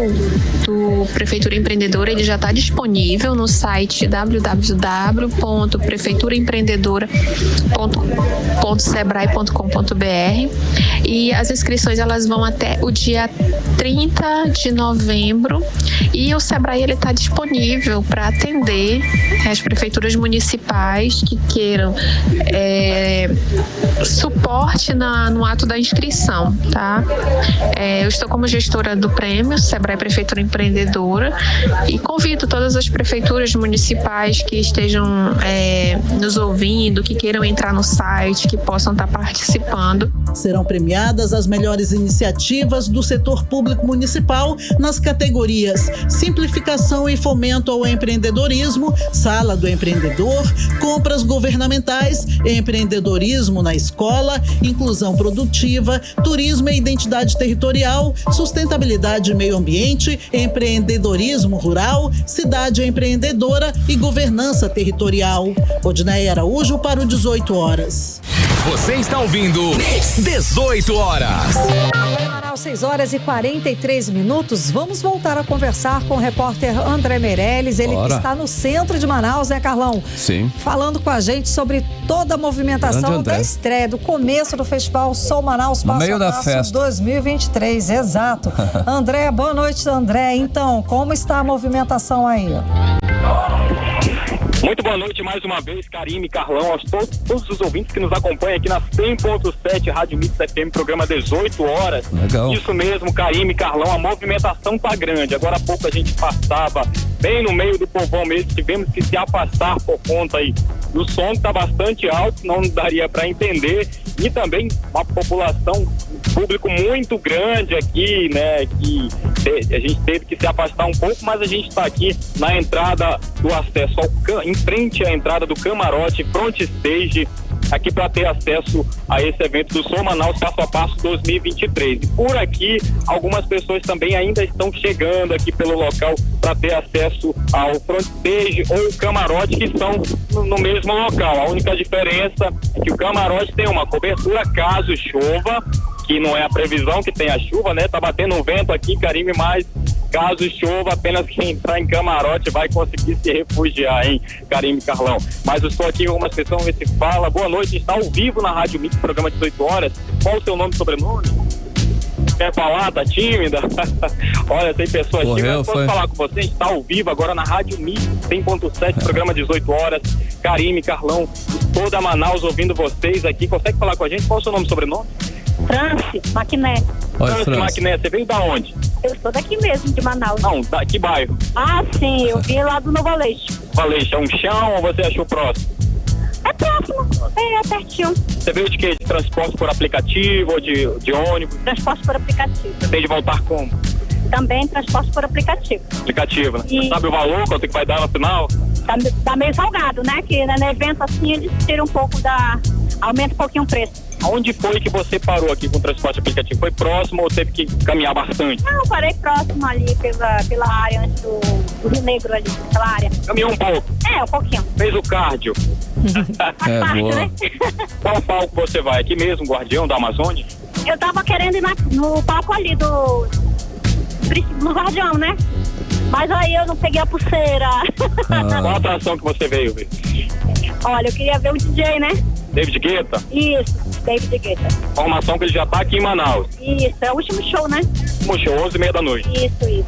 do Prefeitura Empreendedora ele já está disponível no site www.prefeituraempreendedora.sebrae.com.br e as inscrições elas vão até o dia 30 de novembro e o Sebrae ele está disponível para atender as prefeituras municipais que queiram suporte no ato da inscrição, tá? Eu estou como gestora do prêmio Sebrae Prefeitura Empreendedora e convido todas as prefeituras municipais que estejam nos ouvindo, que queiram entrar no site, que possam estar participando. Serão premiadas as melhores iniciativas do setor público municipal nas categorias Simplificação e Fomento ao Empreendedorismo, Sala do Empreendedor, Compras Governamentais, Empreendedorismo na Escola, Inclusão Produtiva, Turismo e Identidade Territorial, Sustentabilidade e Meio Ambiente, Empreendedorismo Rural, Cidade Empreendedora e Governança Territorial. Odneia Araújo para o 18 horas. Você está ouvindo 18 horas. 6 horas e 43 minutos. Vamos voltar a conversar com o repórter André Meirelles. Ele que está no centro de Manaus, né, Carlão? Sim. Falando com a gente sobre toda a movimentação da estreia, do começo do Festival Sou Manaus Passo a Passo festa 2023. Exato. André, boa noite, André. Então, como está a movimentação aí? Muito boa noite mais uma vez, Karime, Carlão, aos todos os ouvintes que nos acompanham aqui na 100.7 Rádio Mix FM, programa 18 horas. Legal. Isso mesmo, Karime, Carlão, a movimentação tá grande. Agora há pouco a gente passava bem no meio do povão mesmo, tivemos que se afastar por conta aí do som que tá bastante alto, não daria para entender, e também uma população, um público muito grande aqui, né, que a gente teve que se afastar um pouco, mas a gente está aqui na entrada do acesso em frente à entrada do camarote, front stage, aqui para ter acesso a esse evento do Sou Manaus Passo a Passo 2023. E por aqui, algumas pessoas também ainda estão chegando aqui pelo local para ter acesso ao front stage ou camarote, que estão no mesmo local. A única diferença é que o camarote tem uma cobertura caso chova, que não é a previsão que tenha chuva, né? Tá batendo um vento aqui, Karime, mas caso chova, apenas quem entrar em camarote vai conseguir se refugiar, hein, Karime, Carlão. Mas eu estou aqui com uma pessoa, vamos ver se fala. Boa noite, está ao vivo na Rádio Mix, programa 18 horas. Qual o seu nome e sobrenome? Quer falar? Tá tímida? Olha, tem pessoas tímidas. Posso falar com você? A gente está ao vivo agora na Rádio Mix 100.7, programa 18 horas. Karime, Carlão, toda Manaus ouvindo vocês aqui. Consegue falar com a gente? Qual o seu nome e sobrenome? France Maquiné. France Maquiné, você veio da onde? Eu sou daqui mesmo, de Manaus. Não, que bairro? Ah, sim, eu vim lá do Novo Aleixo. Aleixo, é um chão ou você achou próximo? É próximo, é pertinho. Você veio de quê? De transporte por aplicativo ou de ônibus? Transporte por aplicativo. Você tem de voltar como? Também transporte por aplicativo. Aplicativo, né? E... Sabe o valor, quanto que vai dar no final? Tá meio salgado, né? Que no evento assim eles tiram um pouco aumenta um pouquinho o preço. Aonde foi que você parou aqui com o transporte aplicativo? Foi próximo ou teve que caminhar bastante? Não, parei próximo ali pela área antes do Rio Negro ali, aquela área. Caminhou um pouco? Um pouquinho. Fez o cardio? Boa. Né? Qual palco você vai? Aqui mesmo, Guardião da Amazônia? Eu tava querendo ir no palco ali do Guardião, né? Mas aí eu não peguei a pulseira. Qual atração que você veio ver? Olha, eu queria ver o DJ, né? David Guetta? Isso, David Guetta. Informação que ele já tá aqui em Manaus. Isso, é o último show, né? Último show, 11h30 da noite. Isso.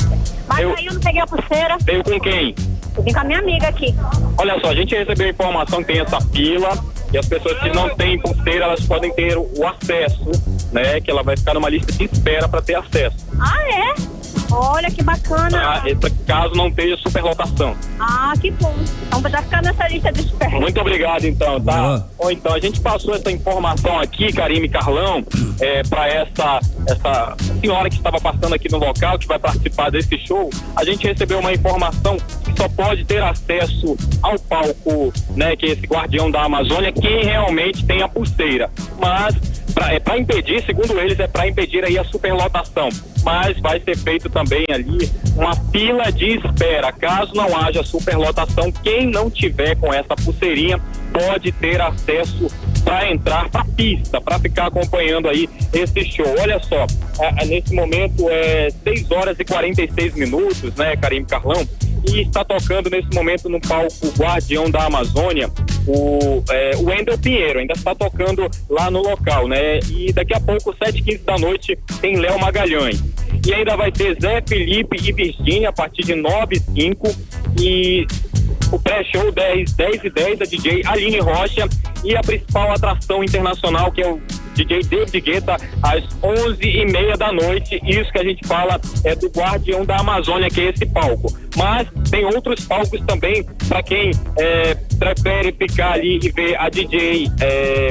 Mas aí eu não peguei a pulseira. Veio com quem? Eu vim com a minha amiga aqui. Olha só, a gente recebeu informação que tem essa fila e as pessoas que não têm pulseira, elas podem ter o acesso, né? Que ela vai ficar numa lista de espera para ter acesso. Ah, é? Olha que bacana. Caso não esteja superlotação. Ah, que bom. Então já ficar nessa lista de espera. Muito obrigado, então, tá? Ou então, a gente passou essa informação aqui, Karime e Carlão, para essa senhora que estava passando aqui no local, que vai participar desse show. A gente recebeu uma informação que só pode ter acesso ao palco, né, que é esse Guardião da Amazônia, quem realmente tem a pulseira. Mas para impedir, segundo eles, para impedir aí a superlotação. Mas vai ser feito também ali uma fila de espera. Caso não haja superlotação, quem não tiver com essa pulseirinha pode ter acesso para entrar para a pista, para ficar acompanhando aí esse show. Olha só, nesse momento é 6h46, né, Karime e Carlão? E está tocando nesse momento no palco Guardião da Amazônia o Wendel Pinheiro, ainda está tocando lá no local, né? E daqui a pouco, 7h15 da noite, tem Léo Magalhães. E ainda vai ter Zé Felipe e Virgínia a partir de 9h05 e o pré-show 10h10 da DJ Aline Rocha e a principal atração internacional, que é o DJ David Guetta, às 11h30 da noite. Isso que a gente fala é do Guardião da Amazônia, que é esse palco. Mas tem outros palcos também para quem prefere ficar ali e ver a DJ,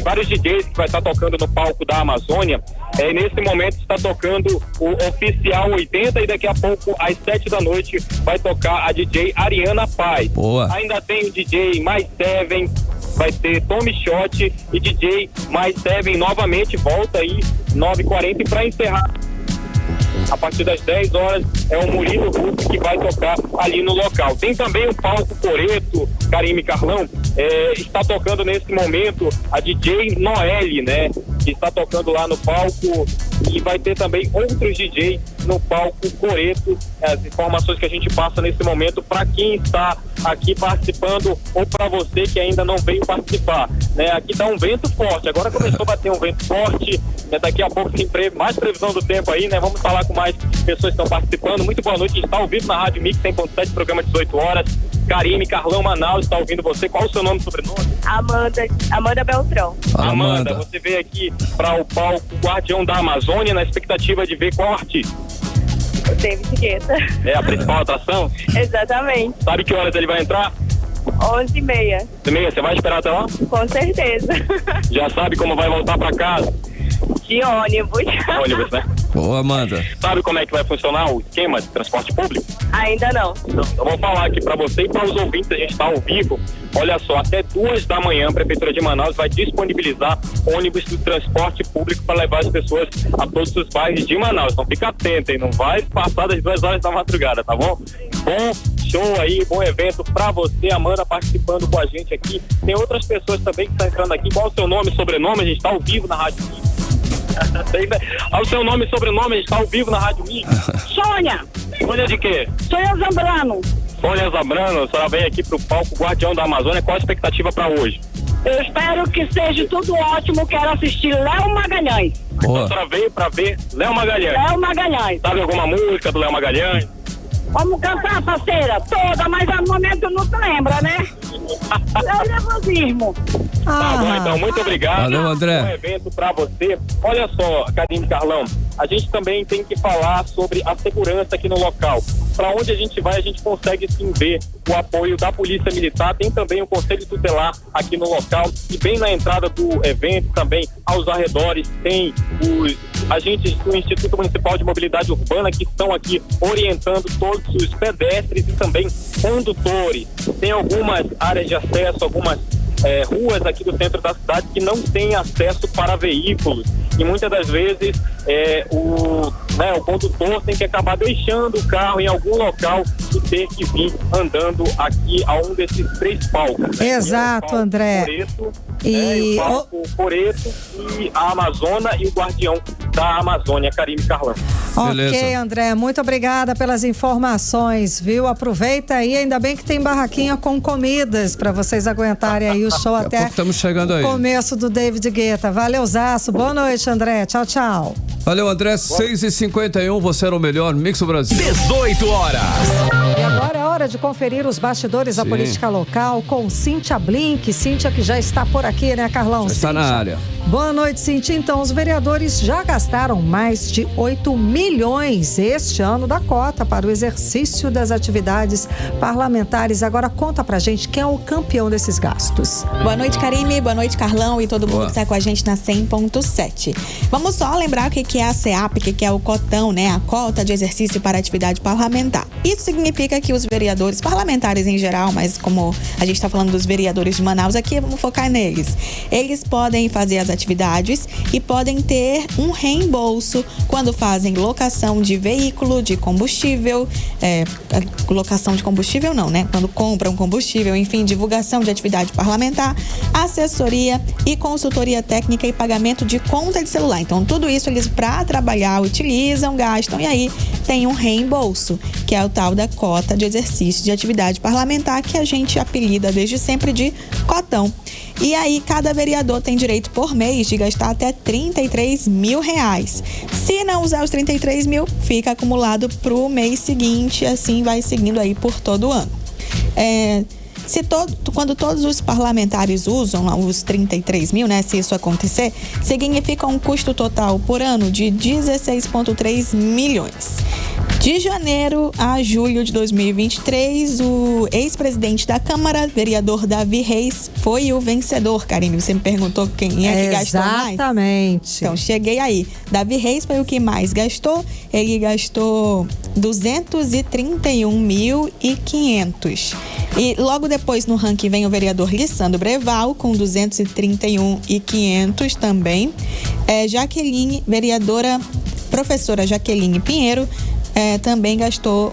vários DJs que vai estar tocando no palco da Amazônia. Nesse momento está tocando o Oficial 80 e daqui a pouco às 7 da noite vai tocar a DJ Ariana Paz. Boa. Ainda tem o DJ Mais Seven, vai ter Tommy Shot e DJ Mais Seven novamente volta aí 9h40 e para encerrar a partir das 10 horas é o Murilo Huck que vai tocar ali no local. Tem também o palco Coreto, Karime e Carlão, está tocando nesse momento a DJ Noelle, né? Que está tocando lá no palco e vai ter também outros DJs no palco Coreto. As informações que a gente passa nesse momento para quem está aqui participando ou para você que ainda não veio participar, né? Aqui tá um vento forte, agora começou a bater um vento forte, né? Daqui a pouco tem mais previsão do tempo aí, né? Vamos falar com mais pessoas que estão participando. Muito boa noite, a gente está ao vivo na Rádio Mix 100.7, programa 18 horas. Karime, Carlão, Manaus, está ouvindo você. Qual o seu nome e sobrenome? Amanda Beltrão. Amanda, você veio aqui para o palco Guardião da Amazônia na expectativa de ver qual artista? O David Guetta. É a principal atração? Exatamente. Sabe que horas ele vai entrar? 11h30. 11h30, você vai esperar até lá? Com certeza. Já sabe como vai voltar para casa? De ônibus. Ônibus, né? Boa, Amanda. Sabe como é que vai funcionar o esquema de transporte público? Ainda não. Eu vou falar aqui para você e para os ouvintes, a gente está ao vivo. Olha só, até 2 da manhã a Prefeitura de Manaus vai disponibilizar ônibus do transporte público para levar as pessoas a todos os bairros de Manaus. Então fica atento, hein? Não vai passar das 2 horas da madrugada, tá bom? Bom show aí, bom evento para você, Amanda, participando com a gente aqui. Tem outras pessoas também que estão entrando aqui. Qual o seu nome e sobrenome? A gente está ao vivo na Rádio Mix. O seu nome e sobrenome, a gente está ao vivo na Rádio Mix. Sônia. Sônia de quê? Sônia Zambrano. Sônia Zambrano, a senhora vem aqui pro palco Guardião da Amazônia. Qual a expectativa para hoje? Eu espero que seja tudo ótimo. Quero assistir Léo Magalhães. Então a senhora veio para ver Léo Magalhães. Léo Magalhães. Sabe alguma música do Léo Magalhães? Vamos cantar, parceira? Toda, mas no momento não se lembra, né? É o nervosismo. Tá bom, então, muito obrigado. Valeu, André. Um evento pra você. Olha só, Karime e Carlão, a gente também tem que falar sobre a segurança aqui no local. Para onde a gente vai, a gente consegue sim ver o apoio da Polícia Militar. Tem também o Conselho Tutelar aqui no local. E bem na entrada do evento, também aos arredores, tem os agentes do Instituto Municipal de Mobilidade Urbana que estão aqui orientando todos os pedestres e também condutores. Tem algumas áreas de acesso, algumas ruas aqui do centro da cidade que não têm acesso para veículos e muitas das vezes o condutor tem que acabar deixando o carro em algum local e ter que vir andando aqui a um desses 3 palcos. Exato, André. O palco Coreto e a Amazônia e o Guardião da Amazônia, Karime Carlão. Ok, André, muito obrigada pelas informações, viu? Aproveita aí, ainda bem que tem barraquinha com comidas para vocês aguentarem aí o show até estamos chegando aí. O começo do David Guetta. Valeuzaço, boa noite, André, tchau, tchau. Valeu, André, 6h51, você era o melhor Mix do Brasil. 18 horas. E agora é hora de conferir os bastidores da política local com Cíntia Blink. Cíntia que já está por aqui, né, Carlão? Já está na área. Boa noite, Cíntia. Então, os vereadores já gastaram mais de 8 milhões este ano da cota para o exercício das atividades parlamentares. Agora, conta pra gente quem é o campeão desses gastos. Boa noite, Karime. Boa noite, Carlão e todo mundo que está com a gente na 100.7. Vamos só lembrar o que é a CEAP, o que é o cotão, né? A cota de exercício para atividade parlamentar. Isso significa que os vereadores, parlamentares em geral, mas como a gente está falando dos vereadores de Manaus aqui, vamos focar neles. Eles podem fazer as atividades e podem ter um reembolso quando fazem locação de veículo, de combustível, locação de combustível não, né? Quando compram combustível, enfim, divulgação de atividade parlamentar, assessoria e consultoria técnica e pagamento de conta de celular. Então, tudo isso eles, para trabalhar, utilizam, gastam e aí tem um reembolso, que é o tal da cota de exercício de atividade parlamentar, que a gente apelida desde sempre de cotão. E aí, cada vereador tem direito por mês de gastar até R$33 mil. Se não usar os 33 mil, fica acumulado para o mês seguinte, assim vai seguindo aí por todo o ano. Quando todos os parlamentares usam os 33 mil, né? Se isso acontecer, significa um custo total por ano de 16,3 milhões. De janeiro a julho de 2023, o ex-presidente da Câmara, vereador Davi Reis, foi o vencedor. Karine, você me perguntou quem é que gastou mais? Exatamente. Então, cheguei aí. Davi Reis foi o que mais gastou. Ele gastou 231.500. E logo depois no ranking vem o vereador Lissandro Breval com 231.500 também. Jaqueline, vereadora professora Jaqueline Pinheiro, também gastou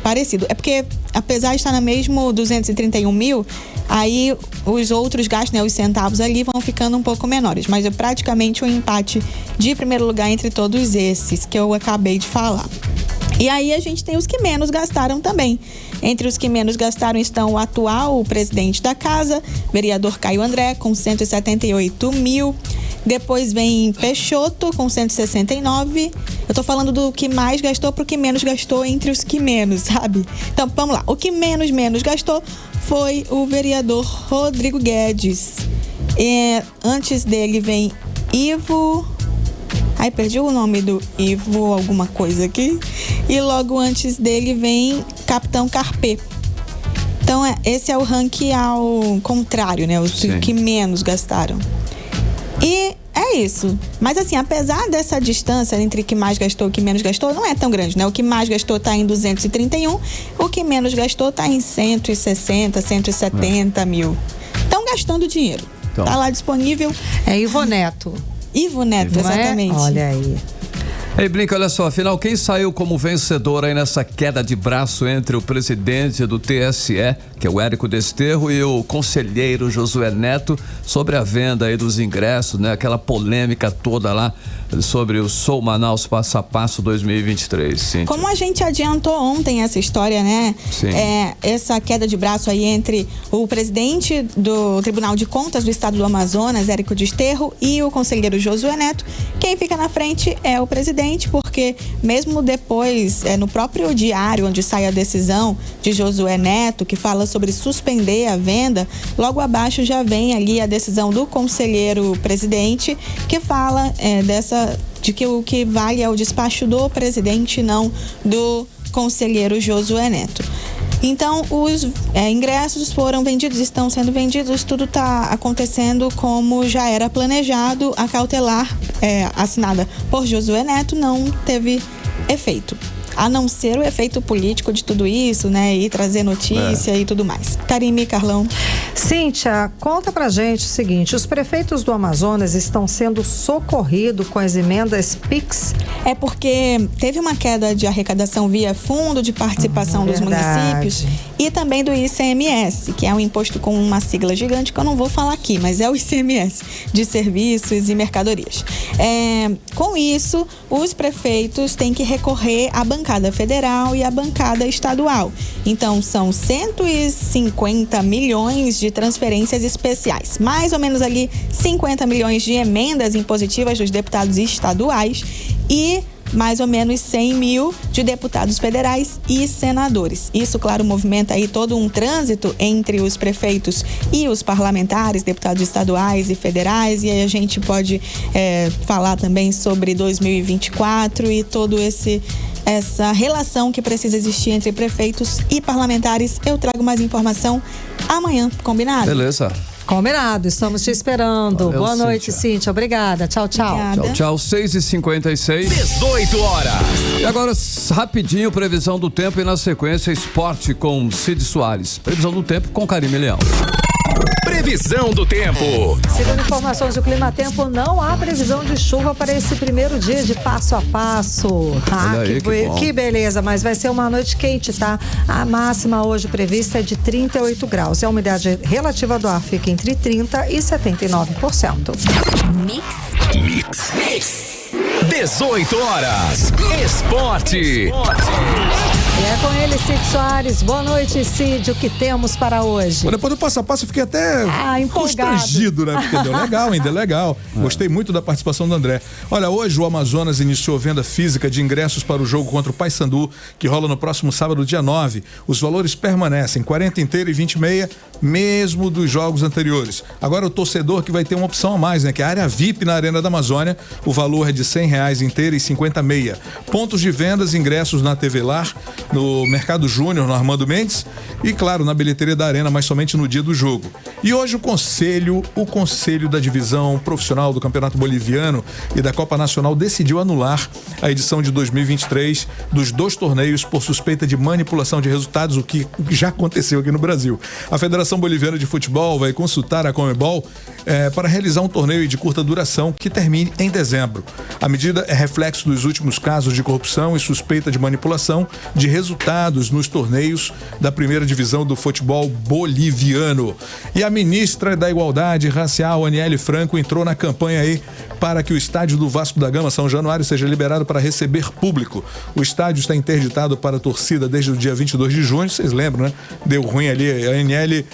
parecido. É porque, apesar de estar no mesmo 231 mil, aí os outros gastos, né, os centavos ali vão ficando um pouco menores. Mas é praticamente um empate de primeiro lugar entre todos esses que eu acabei de falar. E aí a gente tem os que menos gastaram também. Entre os que menos gastaram estão o atual presidente da casa, vereador Caio André, com 178 mil. Depois vem Peixoto, com 169. Eu tô falando do que mais gastou pro que menos gastou entre os que menos, sabe? Então, vamos lá. O que menos gastou foi o vereador Rodrigo Guedes. Antes dele vem Ivo... Ai, perdi o nome do Ivo alguma coisa aqui. E logo antes dele vem Capitão Carpê. Então, esse é o ranking ao contrário, né? Os que menos gastaram. E é isso. Mas assim, apesar dessa distância entre o que mais gastou e o que menos gastou, não é tão grande, né? O que mais gastou está em 231, o que menos gastou está em 160, 170 mil. Estão gastando dinheiro. Então. Tá lá disponível. É Ivo Neto. Ivo Neto, exatamente. Olha aí. Ei, Blink, olha só, afinal, quem saiu como vencedor aí nessa queda de braço entre o presidente do TSE, que é o Érico Desterro, e o conselheiro Josué Neto, sobre a venda aí dos ingressos, né? Aquela polêmica toda lá sobre o Sou Manaus Passo a Passo 2023, Cíntia. Como a gente adiantou ontem essa história, né? Sim. Essa queda de braço aí entre o presidente do Tribunal de Contas do Estado do Amazonas, Érico Desterro, e o conselheiro Josué Neto. Quem fica na frente é o presidente, porque mesmo depois, no próprio diário onde sai a decisão de Josué Neto, que fala sobre suspender a venda, logo abaixo já vem ali a decisão do conselheiro presidente, que fala de que o que vale é o despacho do presidente, não do conselheiro Josué Neto. Então, os ingressos foram vendidos, estão sendo vendidos, tudo está acontecendo como já era planejado, a cautelar assinada por Josué Neto, não teve efeito. A não ser o efeito político de tudo isso, né? E trazer notícia e tudo mais. Karime, Carlão. Cíntia, conta pra gente o seguinte: os prefeitos do Amazonas estão sendo socorridos com as emendas PIX? É porque teve uma queda de arrecadação via Fundo de Participação dos Municípios e também do ICMS, que é um imposto com uma sigla gigante que eu não vou falar aqui, mas é o ICMS, de serviços e mercadorias. Com isso, os prefeitos têm que recorrer à bancada federal e à bancada estadual. Então, são 150 milhões de transferências especiais, mais ou menos ali 50 milhões de emendas impositivas dos deputados estaduais e mais ou menos 100 mil de deputados federais e senadores. Isso, claro, movimenta aí todo um trânsito entre os prefeitos e os parlamentares, deputados estaduais e federais, e aí a gente pode falar também sobre 2024 e todo essa relação que precisa existir entre prefeitos e parlamentares. Eu trago mais informação amanhã, combinado? Beleza. Combinado, estamos te esperando. Valeu, boa noite, Cíntia. Obrigada. Tchau, tchau. Tchau, tchau. 6h56. 18 horas. E agora, rapidinho, previsão do tempo e na sequência, esporte com Cid Soares. Previsão do tempo com Karime Leão. Previsão do tempo. Segundo informações do Clima Tempo, não há previsão de chuva para esse primeiro dia de passo a passo. Que beleza, mas vai ser uma noite quente, tá? A máxima hoje prevista é de 38 graus. A umidade relativa do ar fica entre 30% e 79%. Mix. 18 horas. Esporte. E é com ele, Cid Soares. Boa noite, Cid. O que temos para hoje? Bom, depois do passo a passo, eu fiquei até constrangido, né? Porque deu legal, ainda é legal. Gostei muito da participação do André. Olha, hoje o Amazonas iniciou venda física de ingressos para o jogo contra o Paysandu, que rola no próximo sábado, dia 9. Os valores permanecem, 40 inteira e 20 meia, mesmo dos jogos anteriores. Agora o torcedor que vai ter uma opção a mais, né? Que é a área VIP na Arena da Amazônia. O valor é de R$100 inteira e 50 meia. Pontos de vendas, ingressos na TV Lar, no Mercado Júnior, no Armando Mendes e, claro, na bilheteria da Arena, mas somente no dia do jogo. E hoje o Conselho da Divisão Profissional do Campeonato Boliviano e da Copa Nacional decidiu anular a edição de 2023 dos 2 torneios por suspeita de manipulação de resultados, o que já aconteceu aqui no Brasil. A Federação Boliviana de Futebol vai consultar a Conmebol para realizar um torneio de curta duração que termine em dezembro. A medida é reflexo dos últimos casos de corrupção e suspeita de manipulação de resultados nos torneios da primeira divisão do futebol boliviano. E a ministra da Igualdade Racial, Aniele Franco, entrou na campanha aí para que o estádio do Vasco da Gama, São Januário, seja liberado para receber público. O estádio está interditado para a torcida desde o dia 22 de junho, vocês lembram, né? Deu ruim ali, a Aniele,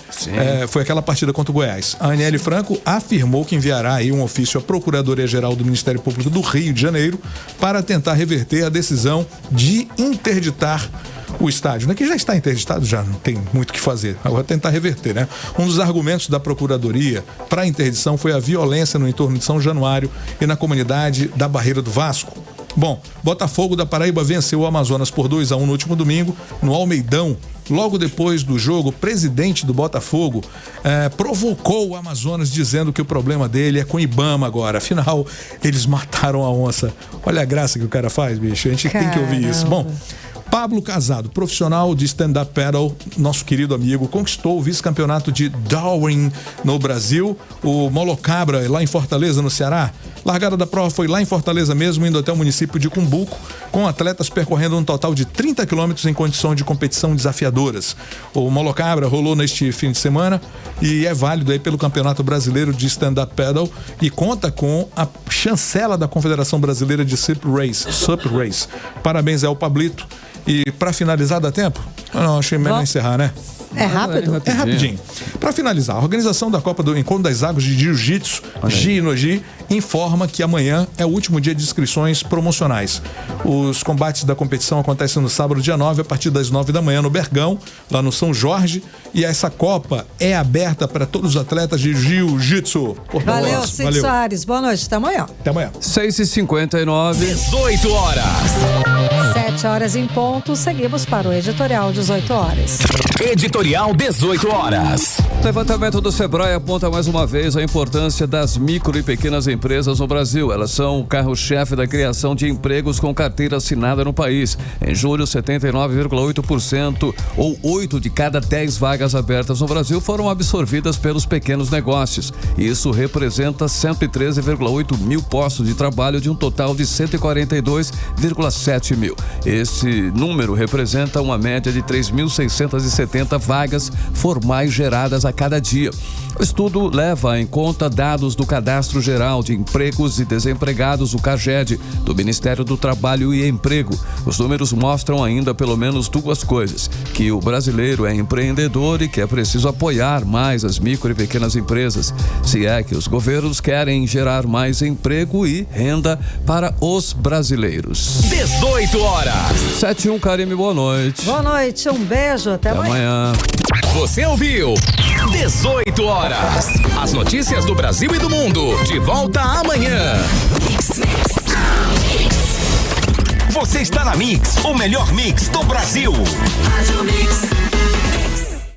foi aquela partida contra o Goiás. A Aniele Franco afirmou que enviará aí um ofício à Procuradoria-Geral do Ministério Público do Rio de Janeiro para tentar reverter a decisão de interditar o estádio, né? Que já está interditado, já não tem muito o que fazer. Agora tentar reverter, né? Um dos argumentos da Procuradoria para a interdição foi a violência no entorno de São Januário e na comunidade da Barreira do Vasco. Bom, Botafogo da Paraíba venceu o Amazonas por 2-1 no último domingo, no Almeidão. Logo depois do jogo, o presidente do Botafogo provocou o Amazonas dizendo que o problema dele é com o Ibama agora. Afinal, eles mataram a onça. Olha a graça que o cara faz, bicho. A gente tem que ouvir isso. Bom, Pablo Casado, profissional de stand-up paddle, nosso querido amigo, conquistou o vice-campeonato de Darwin no Brasil, o Molocabra, lá em Fortaleza, no Ceará. Largada da prova foi lá em Fortaleza mesmo, indo até o município de Cumbuco, com atletas percorrendo um total de 30 quilômetros em condições de competição desafiadoras. O Molocabra rolou neste fim de semana e é válido aí pelo Campeonato Brasileiro de Stand-Up Paddle e conta com a chancela da Confederação Brasileira de Sup Race. Parabéns ao Pablito. E para finalizar, dá tempo? Não, achei melhor encerrar, né? É rápido? É rapidinho. Para finalizar, a organização da Copa do Encontro das Águas de Jiu-Jitsu, Gi-no-Gi, informa que amanhã é o último dia de inscrições promocionais. Os combates da competição acontecem no sábado, dia 9, a partir das 9 da manhã no Bergão, lá no São Jorge. E essa Copa é aberta para todos os atletas de Jiu-Jitsu. Valeu, Cid Soares. Boa noite. Até amanhã. Até amanhã. 6h59. 18 horas. 7 7 horas em ponto, seguimos para o Editorial 18 horas. Editorial 18 horas. O levantamento do Sebrae aponta mais uma vez a importância das micro e pequenas empresas no Brasil. Elas são o carro-chefe da criação de empregos com carteira assinada no país. Em julho, 79,8% ou 8 de cada 10 vagas abertas no Brasil foram absorvidas pelos pequenos negócios. Isso representa 113,8 mil postos de trabalho de um total de 142,7 mil. Esse número representa uma média de 3.670 vagas formais geradas a cada dia. O estudo leva em conta dados do Cadastro Geral de Empregos e Desempregados, o CAGED, do Ministério do Trabalho e Emprego. Os números mostram ainda pelo menos duas coisas: que o brasileiro é empreendedor e que é preciso apoiar mais as micro e pequenas empresas, se é que os governos querem gerar mais emprego e renda para os brasileiros. 18 horas. 7-1, Karime, boa noite. Boa noite, um beijo, até amanhã. Você ouviu 18 horas. As notícias do Brasil e do mundo. De volta amanhã. Você está na Mix, o melhor mix do Brasil. Rádio Mix.